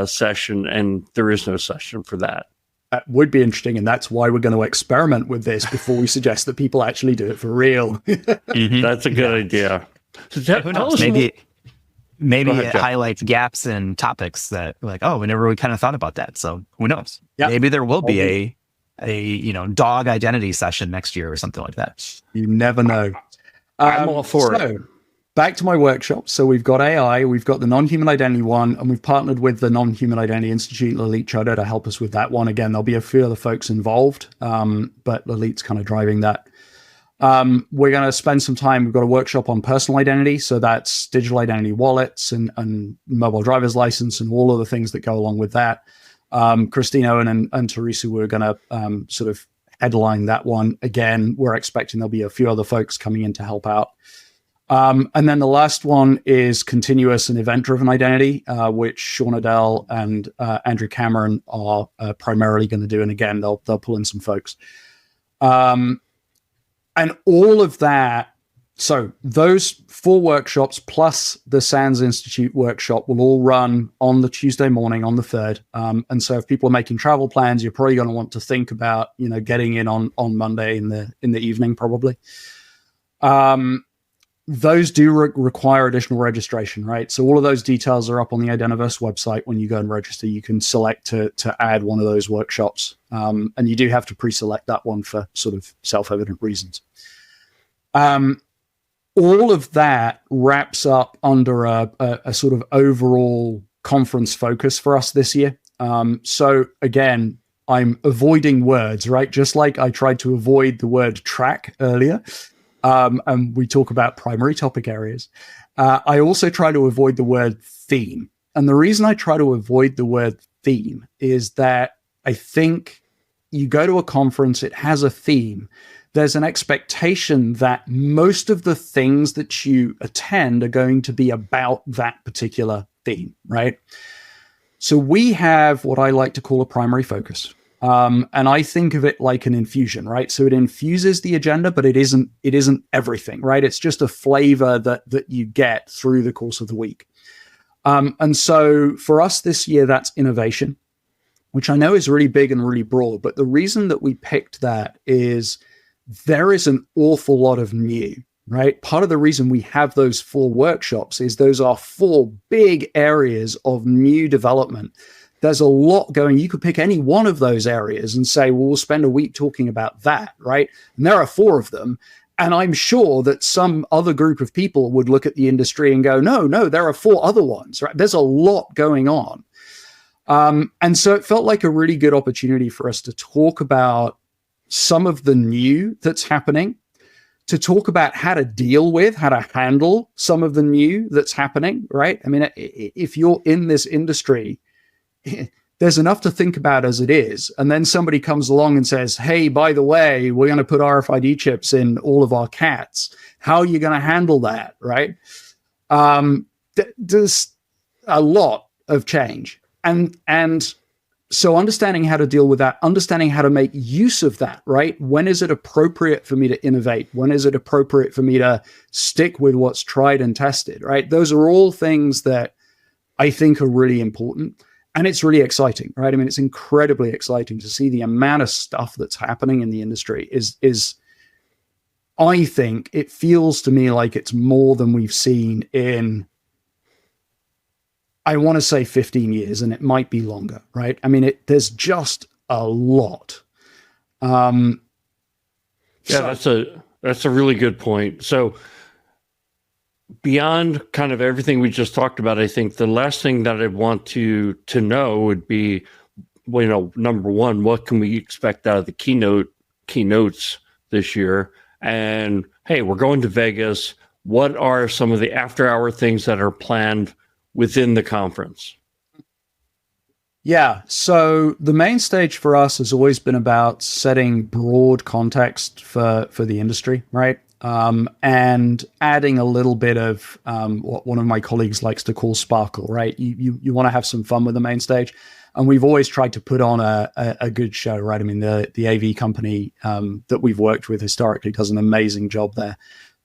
session, and there is no session for that. That would be interesting, and that's why we're going to experiment with this before we suggest that people actually do it for real. That's a good idea. So who knows? Maybe it highlights gaps in topics that we never really kind of thought about that. So who knows? Yep. Maybe there will be a dog identity session next year or something like that. You never know. I'm all for it. Back to my workshop. So we've got AI, we've got the non-human identity one, and we've partnered with the Non-Human Identity Institute, Lalit Chadha, to help us with that one. Again, there'll be a few other folks involved, but Lalit's kind of driving that. We're going to spend some time. We've got a workshop on personal identity. So that's digital identity wallets and mobile driver's license and all of the things that go along with that. Christine Owen and Teresa were going to sort of headline that one. Again, we're expecting there'll be a few other folks coming in to help out. And then the last one is continuous and event-driven identity, which Sean Adele and Andrew Cameron are primarily going to do. And again, they'll pull in some folks. And all of that, so those 4 workshops plus the SANS Institute workshop will all run on the Tuesday morning on the 3rd. And so if people are making travel plans, you're probably going to want to think about, getting in on Monday in the evening, probably. Those do require additional registration, right? So all of those details are up on the Identiverse website. When you go and register, you can select to add one of those workshops. And you do have to pre-select that one for sort of self-evident reasons. All of that wraps up under a sort of overall conference focus for us this year. So again, I'm avoiding words, right? Just like I tried to avoid the word track earlier. And we talk about primary topic areas. I also try to avoid the word theme. And the reason I try to avoid the word theme is that I think you go to a conference, it has a theme. There's an expectation that most of the things that you attend are going to be about that particular theme, right? So we have what I like to call a primary focus. And I think of it like an infusion, right? So it infuses the agenda, but it isn't everything, right? It's just a flavor that you get through the course of the week. And so for us this year, that's innovation, which I know is really big and really broad. But the reason that we picked that is there is an awful lot of new, right? Part of the reason we have those 4 workshops is those are 4 big areas of new development. There's a lot going. You could pick any one of those areas and say, well, we'll spend a week talking about that, right? And there are 4 of them. And I'm sure that some other group of people would look at the industry and go, no, there are 4 other ones, right? There's a lot going on. And so it felt like a really good opportunity for us to talk about some of the new that's happening, to talk about how to deal with, how to handle some of the new that's happening, right? I mean, if you're in this industry, there's enough to think about as it is. And then somebody comes along and says, hey, by the way, we're going to put RFID chips in all of our cats. How are you going to handle that, right? There's a lot of change. And so understanding how to deal with that, understanding how to make use of that, right? When is it appropriate for me to innovate? When is it appropriate for me to stick with what's tried and tested, right? Those are all things that I think are really important. And it's really exciting, right? I mean, it's incredibly exciting to see the amount of stuff that's happening in the industry is I think it feels to me like it's more than we've seen in, I want to say 15 years, and it might be longer, right? I mean, there's just a lot. That's a really good point. So beyond kind of everything we just talked about, I think the last thing that I'd want to know would be, number one, what can we expect out of the keynotes this year? And hey, we're going to Vegas. What are some of the after-hour things that are planned within the conference? Yeah, so the main stage for us has always been about setting broad context for the industry, right? And adding a little bit of what one of my colleagues likes to call sparkle, right? You want to have some fun with the main stage. And we've always tried to put on a good show, right? I mean, the AV company that we've worked with historically does an amazing job there.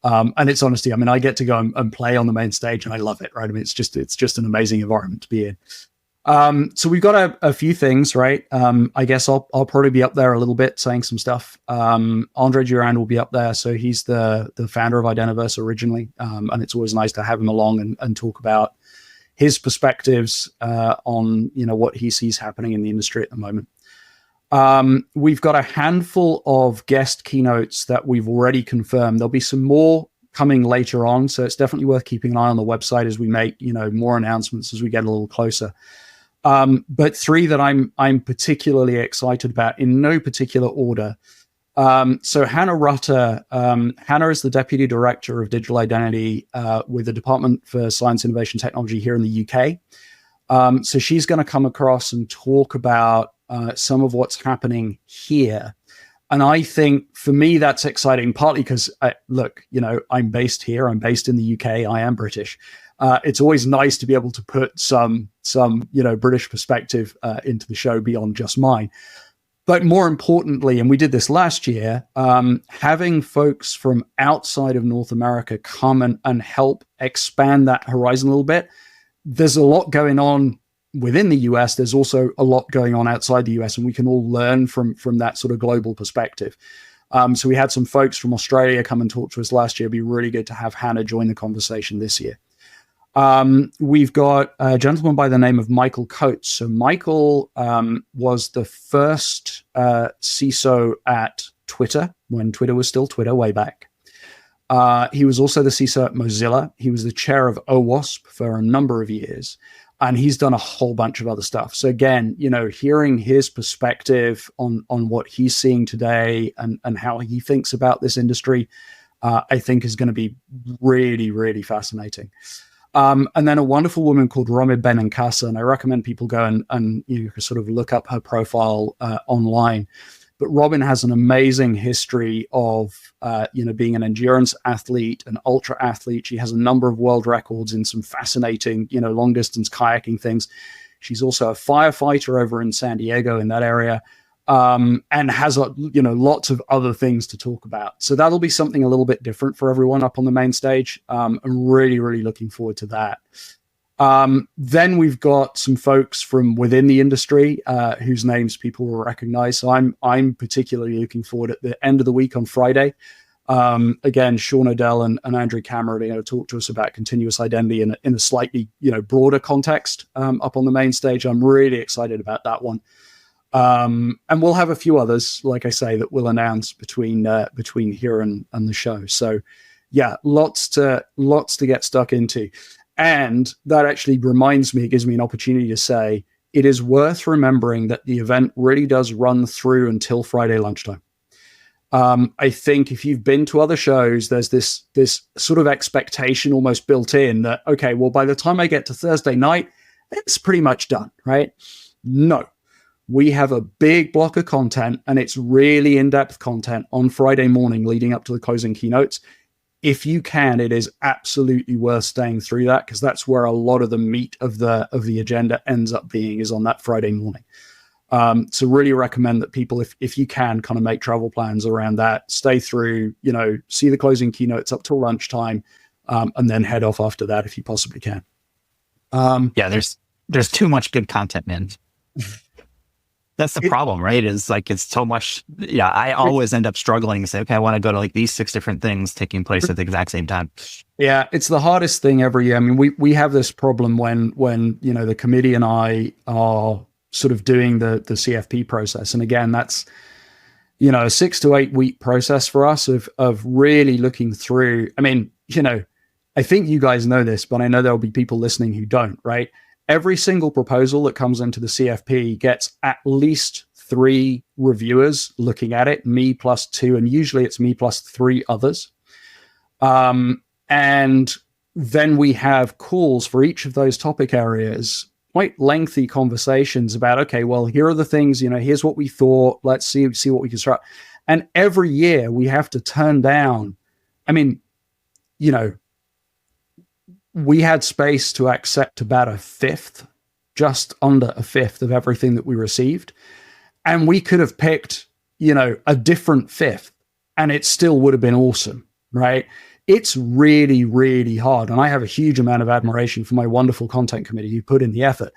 And it's honestly, I mean, I get to go and play on the main stage and I love it, right? I mean, it's just an amazing environment to be in. So we've got a few things, right? I guess I'll probably be up there a little bit saying some stuff. Andre Durand will be up there. So he's the founder of Identiverse originally. And it's always nice to have him along and talk about his perspectives on, what he sees happening in the industry at the moment. We've got a handful of guest keynotes that we've already confirmed. There'll be some more coming later on. So it's definitely worth keeping an eye on the website as we make, more announcements as we get a little closer. But 3 that I'm particularly excited about in no particular order. So Hannah Rutter, Hannah is the Deputy Director of Digital Identity with the Department for Science, Innovation, Technology here in the UK. So she's going to come across and talk about some of what's happening here. And I think for me, that's exciting, partly because, look, I'm based here. I'm based in the UK. I am British. It's always nice to be able to put some British perspective into the show beyond just mine. But more importantly, and we did this last year, having folks from outside of North America come and help expand that horizon a little bit. There's a lot going on within the US. There's also a lot going on outside the US, and we can all learn from that sort of global perspective. So we had some folks from Australia come and talk to us last year. It'd be really good to have Hannah join the conversation this year. We've got a gentleman by the name of Michael Coates. So Michael was the first CISO at Twitter when Twitter was still Twitter way back. He was also the CISO at Mozilla. He was the chair of OWASP for a number of years, and he's done a whole bunch of other stuff. So again, hearing his perspective on what he's seeing today and how he thinks about this industry, I think is going to be really, really fascinating. And then a wonderful woman called Romy Benincasa, and I recommend people go and you can sort of look up her profile online. But Robin has an amazing history of being an endurance athlete, an ultra athlete. She has a number of world records in some fascinating long distance kayaking things. She's also a firefighter over in San Diego in that area. And has lots of other things to talk about. So that'll be something a little bit different for everyone up on the main stage. I'm really, really looking forward to that. Then we've got some folks from within the industry whose names people will recognize. So I'm particularly looking forward at the end of the week on Friday. Again, Sean Odell and Andrew Cameron are going to talk to us about continuous identity in a slightly broader context up on the main stage. I'm really excited about that one. And we'll have a few others, like I say, that we'll announce between here and the show. So yeah, lots to get stuck into. And that actually reminds me, it gives me an opportunity to say, it is worth remembering that the event really does run through until Friday lunchtime. I think if you've been to other shows, there's this sort of expectation almost built in that, okay, well, by the time I get to Thursday night, it's pretty much done, right? No. We have a big block of content, and it's really in-depth content on Friday morning leading up to the closing keynotes. If you can, it is absolutely worth staying through that, because that's where a lot of the meat of the agenda ends up being, is on that Friday morning. So really recommend that people, if you can, kind of make travel plans around that, stay through, see the closing keynotes up till lunchtime, and then head off after that if you possibly can. There's too much good content, man. That's the problem, right? Is like, it's so much. Yeah, I always end up struggling to say, okay, I want to go to like these 6 different things taking place at the exact same time. Yeah, it's the hardest thing every year. I mean, we have this problem when the committee and I are sort of doing the CFP process, and again, that's a 6 to 8 week process for us of really looking through. I mean, I think you guys know this, but I know there'll be people listening who don't, right? Every single proposal that comes into the CFP gets at least 3 reviewers looking at it, me plus 2, and usually it's me plus 3 others. And then we have calls for each of those topic areas, quite lengthy conversations about, okay, well, here are the things, here's what we thought, let's see what we can start. And every year we have to turn down, we had space to accept about a fifth, just under a fifth of everything that we received. And we could have picked, a different fifth, and it still would have been awesome, right? It's really, really hard. And I have a huge amount of admiration for my wonderful content committee who put in the effort.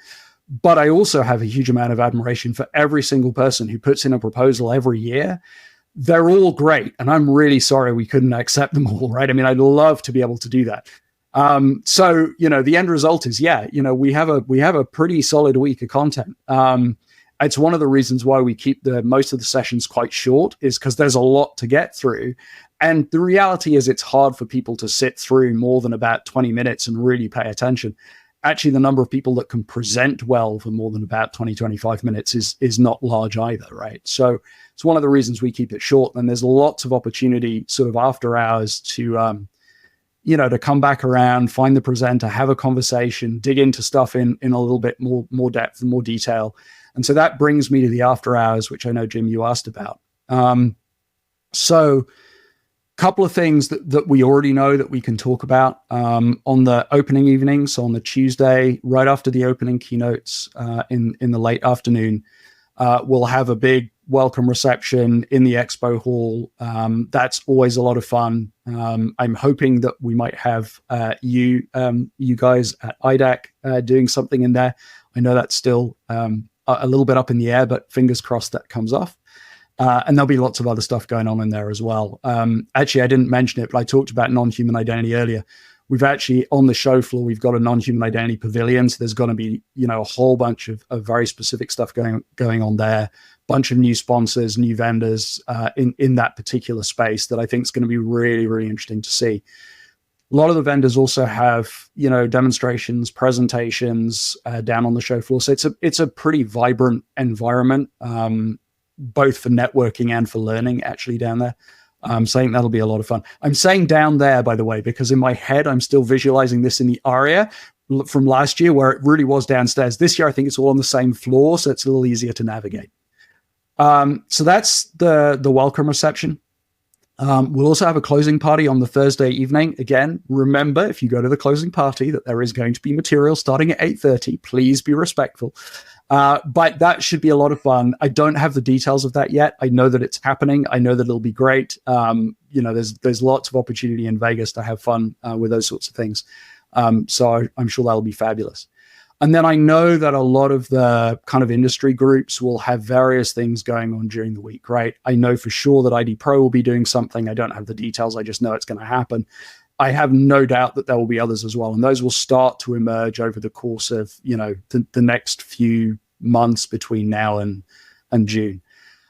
But I also have a huge amount of admiration for every single person who puts in a proposal every year. They're all great. And I'm really sorry we couldn't accept them all, right? I mean, I'd love to be able to do that. So, the end result is, we have a pretty solid week of content. It's one of the reasons why we keep most of the sessions quite short, is because there's a lot to get through. And the reality is, it's hard for people to sit through more than about 20 minutes and really pay attention. Actually, the number of people that can present well for more than about 20, 25 minutes is not large either, right? So it's one of the reasons we keep it short. And there's lots of opportunity sort of after hours to come back around, find the presenter, have a conversation, dig into stuff in a little bit more depth and more detail. And so that brings me to the after hours, which I know, Jim, you asked about. So couple of things that we already know that we can talk about on the opening evening. So on the Tuesday, right after the opening keynotes in the late afternoon, we'll have a big welcome reception in the expo hall. That's always a lot of fun. I'm hoping that we might have you guys at IDAC doing something in there. I know that's still a little bit up in the air, but fingers crossed that comes off. And there'll be lots of other stuff going on in there as well. Actually, I didn't mention it, but I talked about non-human identity earlier. We've actually, on the show floor, we've got a non-human identity pavilion. So there's going to be, a whole bunch of very specific stuff going on there. Bunch of new sponsors, new vendors in that particular space that I think is going to be really, really interesting to see. A lot of the vendors also have, demonstrations, presentations down on the show floor. So it's a pretty vibrant environment. Both for networking and for learning actually down there. So I think that'll be a lot of fun. I'm saying down there, by the way, because in my head, I'm still visualizing this in the ARIA from last year where it really was downstairs. This year, I think it's all on the same floor, so it's a little easier to navigate. So that's the welcome reception. We'll also have a closing party on the Thursday evening. Again, remember, if you go to the closing party, that there is going to be material starting at 8:30. Please be respectful. But that should be a lot of fun. I don't have the details of that yet. I know that it's happening. I know that it'll be great. There's lots of opportunity in Vegas to have fun with those sorts of things. So I'm sure that'll be fabulous. And then I know that a lot of the kind of industry groups will have various things going on during the week, right? I know for sure that ID Pro will be doing something. I don't have the details. I just know it's going to happen. I have no doubt that there will be others as well. And those will start to emerge over the course of, the next few months between now and June.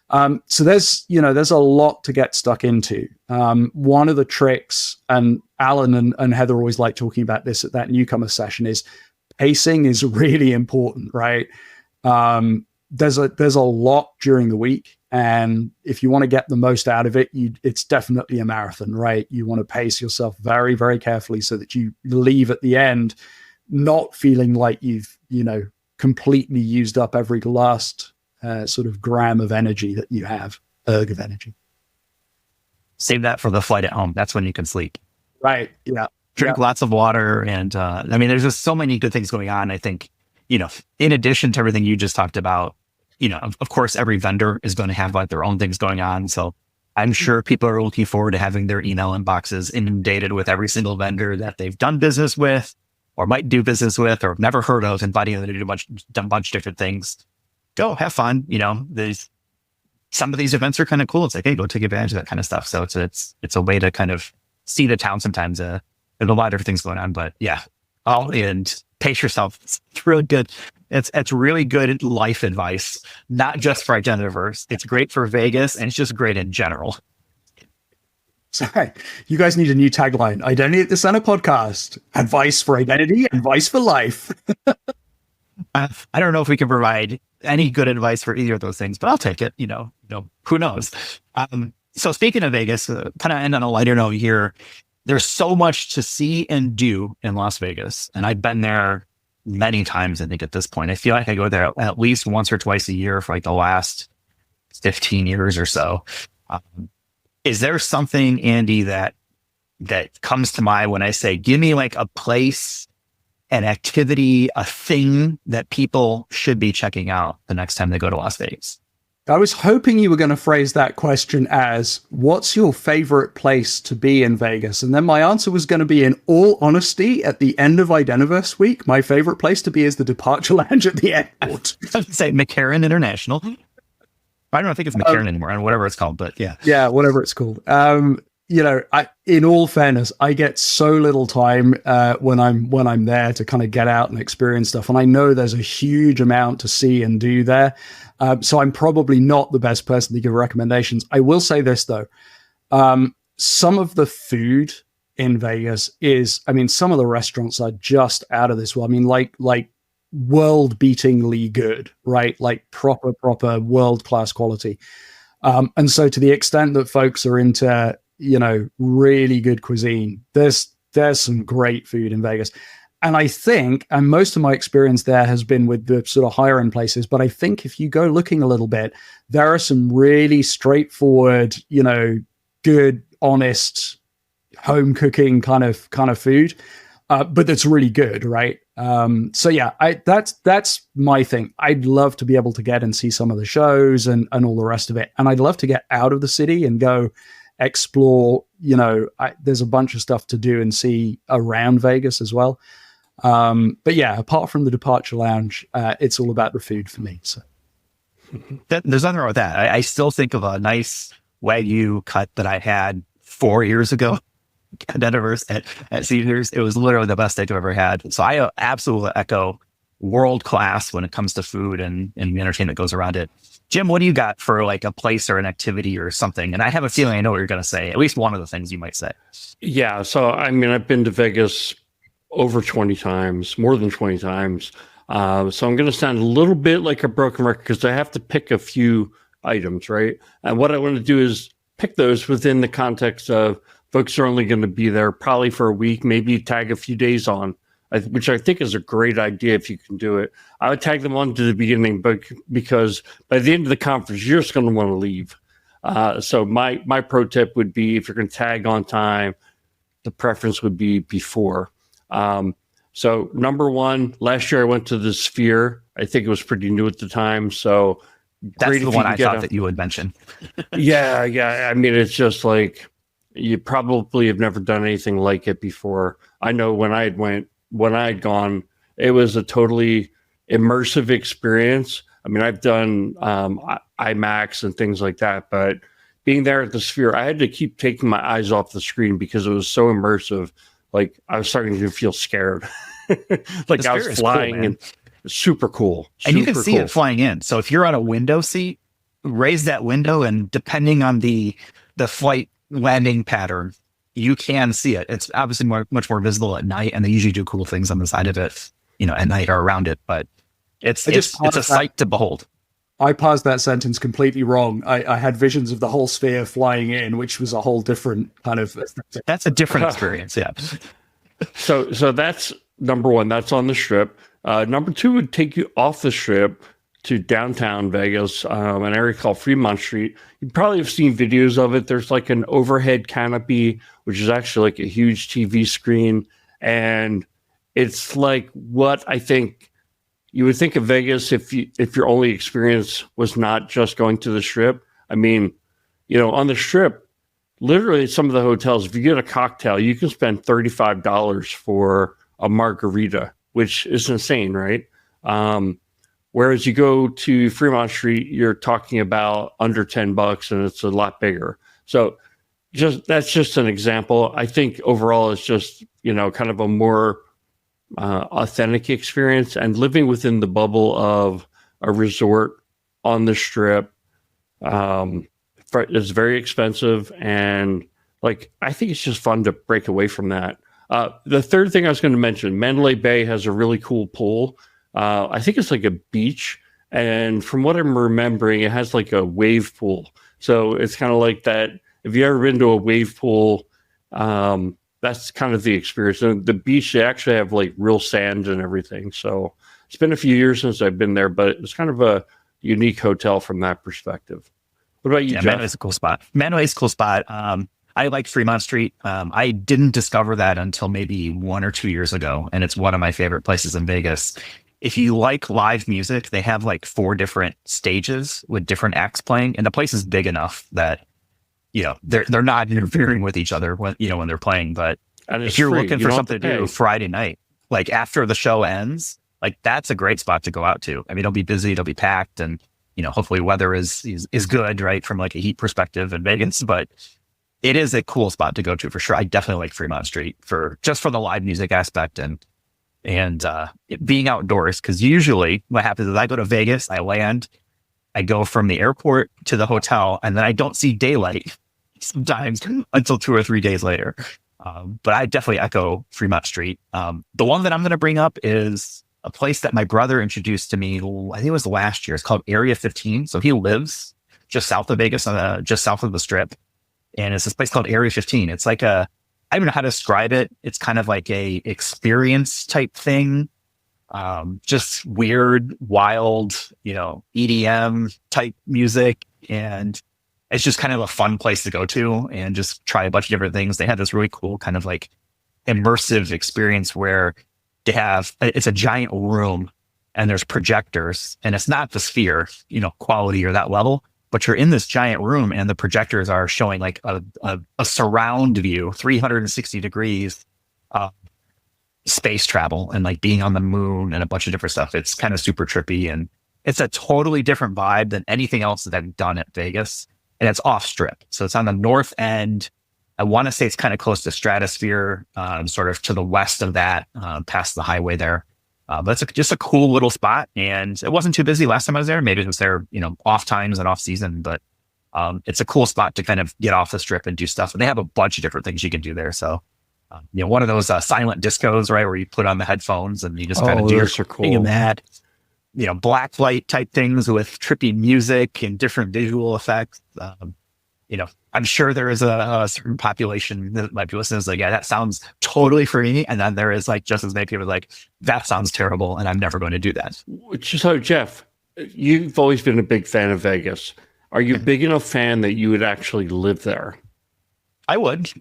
So there's a lot to get stuck into. One of the tricks, and Alan and Heather always like talking about this at that newcomer session, is pacing is really important, right? There's a lot during the week. And if you want to get the most out of it, it's definitely a marathon, right? You want to pace yourself very, very carefully so that you leave at the end not feeling like you've, completely used up every last sort of gram of energy that you have, erg of energy. Save that for the flight at home. That's when you can sleep. Right. Yeah. Drink lots of water. And there's just so many good things going on. I think, in addition to everything you just talked about, of course, every vendor is going to have like their own things going on. So I'm sure people are looking forward to having their email inboxes inundated with every single vendor that they've done business with or might do business with or never heard of, inviting them to do a bunch of different things. Go have fun. Some of these events are kind of cool. It's like, hey, go take advantage of that kind of stuff. So it's a way to kind of see the town sometimes. There's a lot of different things going on, but yeah, all in, pace yourself. It's really good. It's really good life advice, not just for Identiverse. It's great for Vegas, and it's just great in general. Sorry, you guys need a new tagline: Identity at the Center podcast. Advice for identity, advice for life. I don't know if we can provide any good advice for either of those things, but I'll take it. Who knows? So speaking of Vegas, kind of end on a lighter note here. There's so much to see and do in Las Vegas, and I've been there many times. I think at this point, I feel like I go there at least once or twice a year for like the last 15 years or so. Is there something, Andi, that comes to mind when I say, give me like a place, an activity, a thing that people should be checking out the next time they go to Las Vegas? I was hoping you were going to phrase that question as, what's your favorite place to be in Vegas? And then my answer was going to be, in all honesty, at the end of Identiverse week, my favorite place to be is the departure lounge at the airport. I would say McCarran International. I don't think it's McCarran anymore, whatever it's called, but yeah. Yeah, whatever it's called. In all fairness, I get so little time when I'm there to kind of get out and experience stuff. And I know there's a huge amount to see and do there. So I'm probably not the best person to give recommendations. I will say this, though. Some of the food in Vegas some of the restaurants are just out of this world. Like world-beatingly good, right? Like proper world-class quality. And so to the extent that folks are into, really good cuisine, there's some great food in Vegas. And I think, and most of my experience there has been with the sort of higher end places, but I think if you go looking a little bit, there are some really straightforward, good, honest, home cooking kind of food, but that's really good, right? So yeah, that's my thing. I'd love to be able to get and see some of the shows and all the rest of it, and I'd love to get out of the city and go explore. There's a bunch of stuff to do and see around Vegas as well. But yeah, apart from the departure lounge, it's all about the food for me. So there's nothing wrong with that. I still think of a nice Wagyu cut that I had 4 years ago at Identiverse at Caesars. It was literally the best steak I've ever had. So I absolutely echo world class when it comes to food and the entertainment that goes around it. Jim, what do you got for like a place or an activity or something? And I have a feeling I know what you're going to say, at least one of the things you might say. Yeah. So, I mean, I've been to Vegas over 20 times, more than 20 times. So I'm going to sound a little bit like a broken record because I have to pick a few items, right? And what I want to do is pick those within the context of folks are only going to be there probably for a week, maybe tag a few days on, which I think is a great idea if you can do it. I would tag them on to the beginning, but because by the end of the conference, you're just going to want to leave. So my pro tip would be if you're going to tag on time, the preference would be before. So number one, last year I went to the Sphere. I think it was pretty new at the time. So that's the one I thought that you would mention. Yeah. I mean, it's just like, you probably have never done anything like it before. I know when I had gone, it was a totally immersive experience. I mean, I've done IMAX and things like that, but being there at the Sphere, I had to keep taking my eyes off the screen because it was so immersive. Like I was starting to feel scared. Like I was flying cool, and super cool. And you can see it flying in. So if you're on a window seat, raise that window, and depending on the flight landing pattern, you can see it. It's obviously much more visible at night, and they usually do cool things on the side of it, at night or around it. But it's a sight to behold. I paused that sentence completely wrong. I had visions of the whole Sphere flying in, which was a whole different kind of. That's a different experience, yeah. So that's number one. That's on the Strip. Number two would take you off the Strip to downtown Vegas, an area called Fremont Street. You probably have seen videos of it. There's like an overhead canopy, which is actually like a huge TV screen. And it's like what I think you would think of Vegas if your only experience was not just going to the Strip. I mean, on the Strip, literally some of the hotels, if you get a cocktail, you can spend $35 for a margarita, which is insane, right? Whereas you go to Fremont Street, you're talking about under $10 and it's a lot bigger. So that's just an example. I think overall it's just, kind of a more authentic experience, and living within the bubble of a resort on the Strip is very expensive. And I think it's just fun to break away from that. The third thing I was going to mention, Mandalay Bay has a really cool pool. I think it's like a beach. And from what I'm remembering, it has like a wave pool. So it's kind of like that. If you've ever been to a wave pool, that's kind of the experience. And the beach, they actually have like real sand and everything. So it's been a few years since I've been there, but it's kind of a unique hotel from that perspective. What about you, Jeff? Mandalay is a cool spot. I like Fremont Street. I didn't discover that until maybe 1 or 2 years ago, and it's one of my favorite places in Vegas. If you like live music, they have like 4 different stages with different acts playing, and the place is big enough that they're not interfering with each other when they're playing. But if you're looking for something to do Friday night, like after the show ends, like that's a great spot to go out to. I mean, it'll be busy, it'll be packed, and hopefully weather is good, right, from like a heat perspective in Vegas, but it is a cool spot to go to for sure. I definitely like Fremont Street for the live music aspect and it being outdoors. Because usually what happens is I go to Vegas, I land, I go from the airport to the hotel, and then I don't see daylight sometimes until 2 or 3 days later. But I definitely echo Fremont Street. The one that I'm going to bring up is a place that my brother introduced to me, I think it was last year. It's called Area 15. So he lives just south of Vegas, just south of the Strip. And it's this place called Area 15. It's like I don't know how to describe it. It's kind of like a experience type thing. Just weird, wild, EDM type music. And it's just kind of a fun place to go to and just try a bunch of different things. They had this really cool kind of like immersive experience where it's a giant room and there's projectors, and it's not the Sphere, quality or that level, but you're in this giant room and the projectors are showing like a surround view, 360 degrees, space travel and like being on the moon and a bunch of different stuff. It's kind of super trippy, and it's a totally different vibe than anything else that I've done at Vegas. And it's off strip. So it's on the north end. I want to say it's kind of close to Stratosphere, sort of to the west of that, past the highway there. But it's just a cool little spot, and it wasn't too busy last time I was there. Maybe it was there, off times and off season, but it's a cool spot to kind of get off the strip and do stuff. And they have a bunch of different things you can do there. So, one of those silent discos, right, where you put on the headphones and you just kind of do your thing in that. Black light type things with trippy music and different visual effects. I'm sure there is a certain population that might be listening is like, yeah, that sounds totally for me. And then there is like just as many people like, that sounds terrible and I'm never going to do that. So Jeff, you've always been a big fan of Vegas. Are you a big enough fan that you would actually live there? I would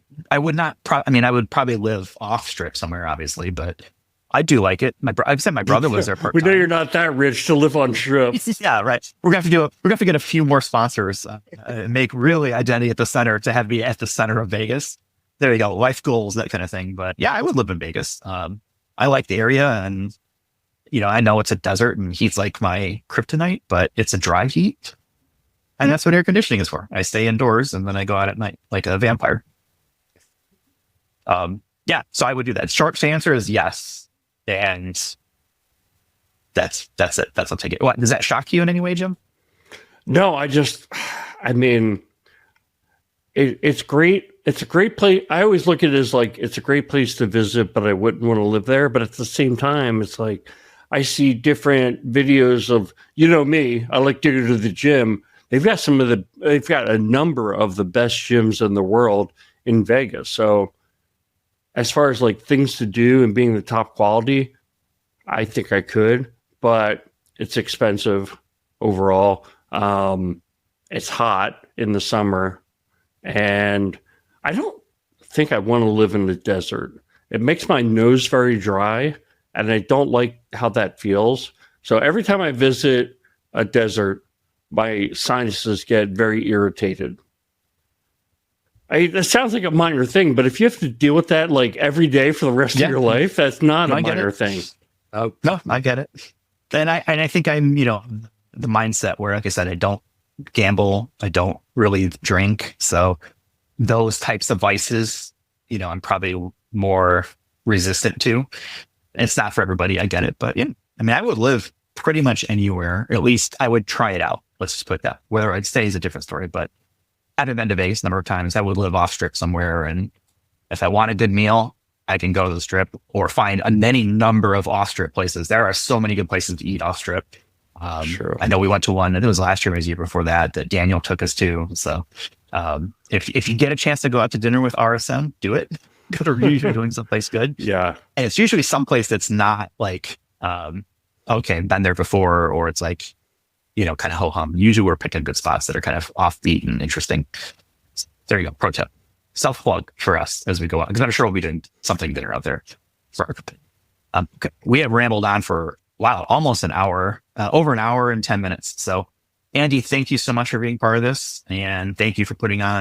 not. I would probably live off strip somewhere, obviously, but I do like it. I've said my brother lives there part-time. We know you're not that rich to live on strip. Yeah, right. We're gonna have to get a few more sponsors, make really Identity at the Center to have me at the center of Vegas. There you go, life goals, that kind of thing. But yeah, I would live in Vegas. I like the area, and I know it's a desert and heat's like my kryptonite, but it's a dry heat, and that's what air conditioning is for. I stay indoors and then I go out at night like a vampire. Yeah, so I would do that. Short answer is yes. And that's it. That's I'll take it. What, does that shock you in any way, Jim? No, it's great. It's a great place. I always look at it as like, it's a great place to visit, but I wouldn't want to live there. But at the same time, it's like, I see different videos of, me, I like to go to the gym. They've got a number of the best gyms in the world in Vegas. So as far as like things to do and being the top quality, I think I could, but it's expensive overall. It's hot in the summer, and I don't think I want to live in the desert. It makes my nose very dry, and I don't like how that feels. So every time I visit a desert, my sinuses get very irritated. It sounds like a minor thing, but if you have to deal with that like every day for the rest of your life, that's not a minor thing. Oh no, I get it. And I think I'm, the mindset where, like I said, I don't gamble, I don't really drink. So those types of vices, I'm probably more resistant to. It's not for everybody, I get it. But yeah, I would live pretty much anywhere. At least I would try it out. Let's just put that. Whether I'd stay is a different story, but I've been to Vegas a number of times. I would live off strip somewhere, and if I want a good meal, I can go to the strip or find any number of off strip places. There are so many good places to eat off strip. Sure. I know we went to one, and it was last year, maybe the year before that Daniel took us to. So if you get a chance to go out to dinner with RSM, do it. Go to usually doing someplace good. Yeah, and it's usually someplace that's not like okay, been there before, or it's like, kind of ho-hum. Usually we're picking good spots that are kind of offbeat and interesting. So there you go. Pro tip. Self-plug for us as we go on, because I'm sure we'll be doing something dinner out there for our company. Okay. We have rambled on for, almost an hour, over an hour and 10 minutes. So Andi, thank you so much for being part of this. And thank you for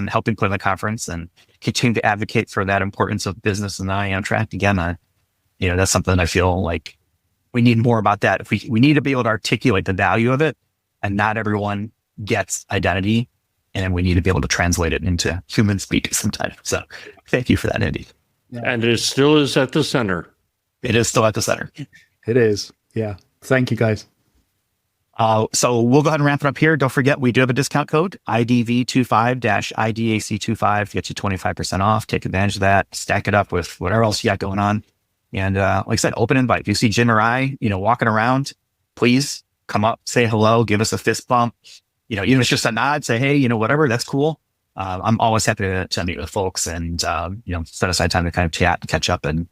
helping put on the conference and continue to advocate for that importance of business and the IAM track. Again, that's something I feel like we need more about that. If we need to be able to articulate the value of it, and not everyone gets identity, and we need to be able to translate it into human speak sometimes. So thank you for that, Andi. Yeah. And it still is at the center. It is still at the center. It is. Yeah. Thank you, guys. So we'll go ahead and wrap it up here. Don't forget, we do have a discount code, IDV25-IDAC25, to get you 25% off. Take advantage of that. Stack it up with whatever else you got going on. And like I said, open invite. If you see Jim or I, walking around, please come up, say hello, give us a fist bump. Even if it's just a nod, say, hey, whatever, that's cool. I'm always happy to meet with folks and, set aside time to kind of chat and catch up and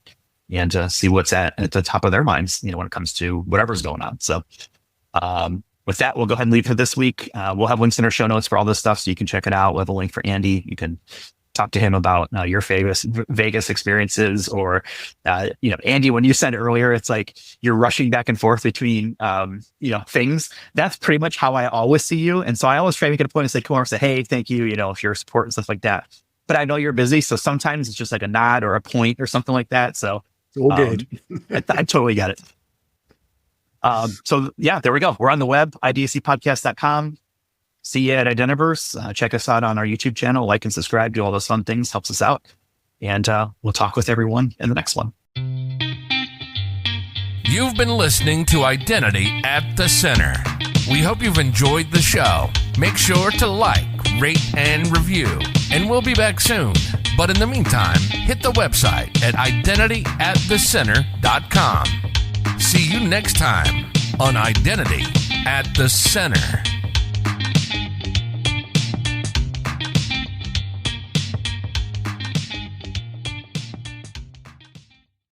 see what's at the top of their minds, when it comes to whatever's going on. So, with that, we'll go ahead and leave for this week. We'll have links in our show notes for all this stuff, so you can check it out. We'll have a link for Andi. You can talk to him about your famous Vegas experiences, or, Andi, when you said earlier, it's like you're rushing back and forth between, things. That's pretty much how I always see you. And so I always try to make it a point to say, come over and say, hey, thank you, for your support and stuff like that. But I know you're busy. So sometimes it's just like a nod or a point or something like that. So it's all good. I totally get it. So yeah, there we go. We're on the web, idacpodcast.com. See you at Identiverse. Check us out on our YouTube channel, like and subscribe, do all those fun things, helps us out. And we'll talk with everyone in the next one. You've been listening to Identity at the Center. We hope you've enjoyed the show. Make sure to like, rate, and review. And we'll be back soon. But in the meantime, hit the website at identityatthecenter.com. See you next time on Identity at the Center.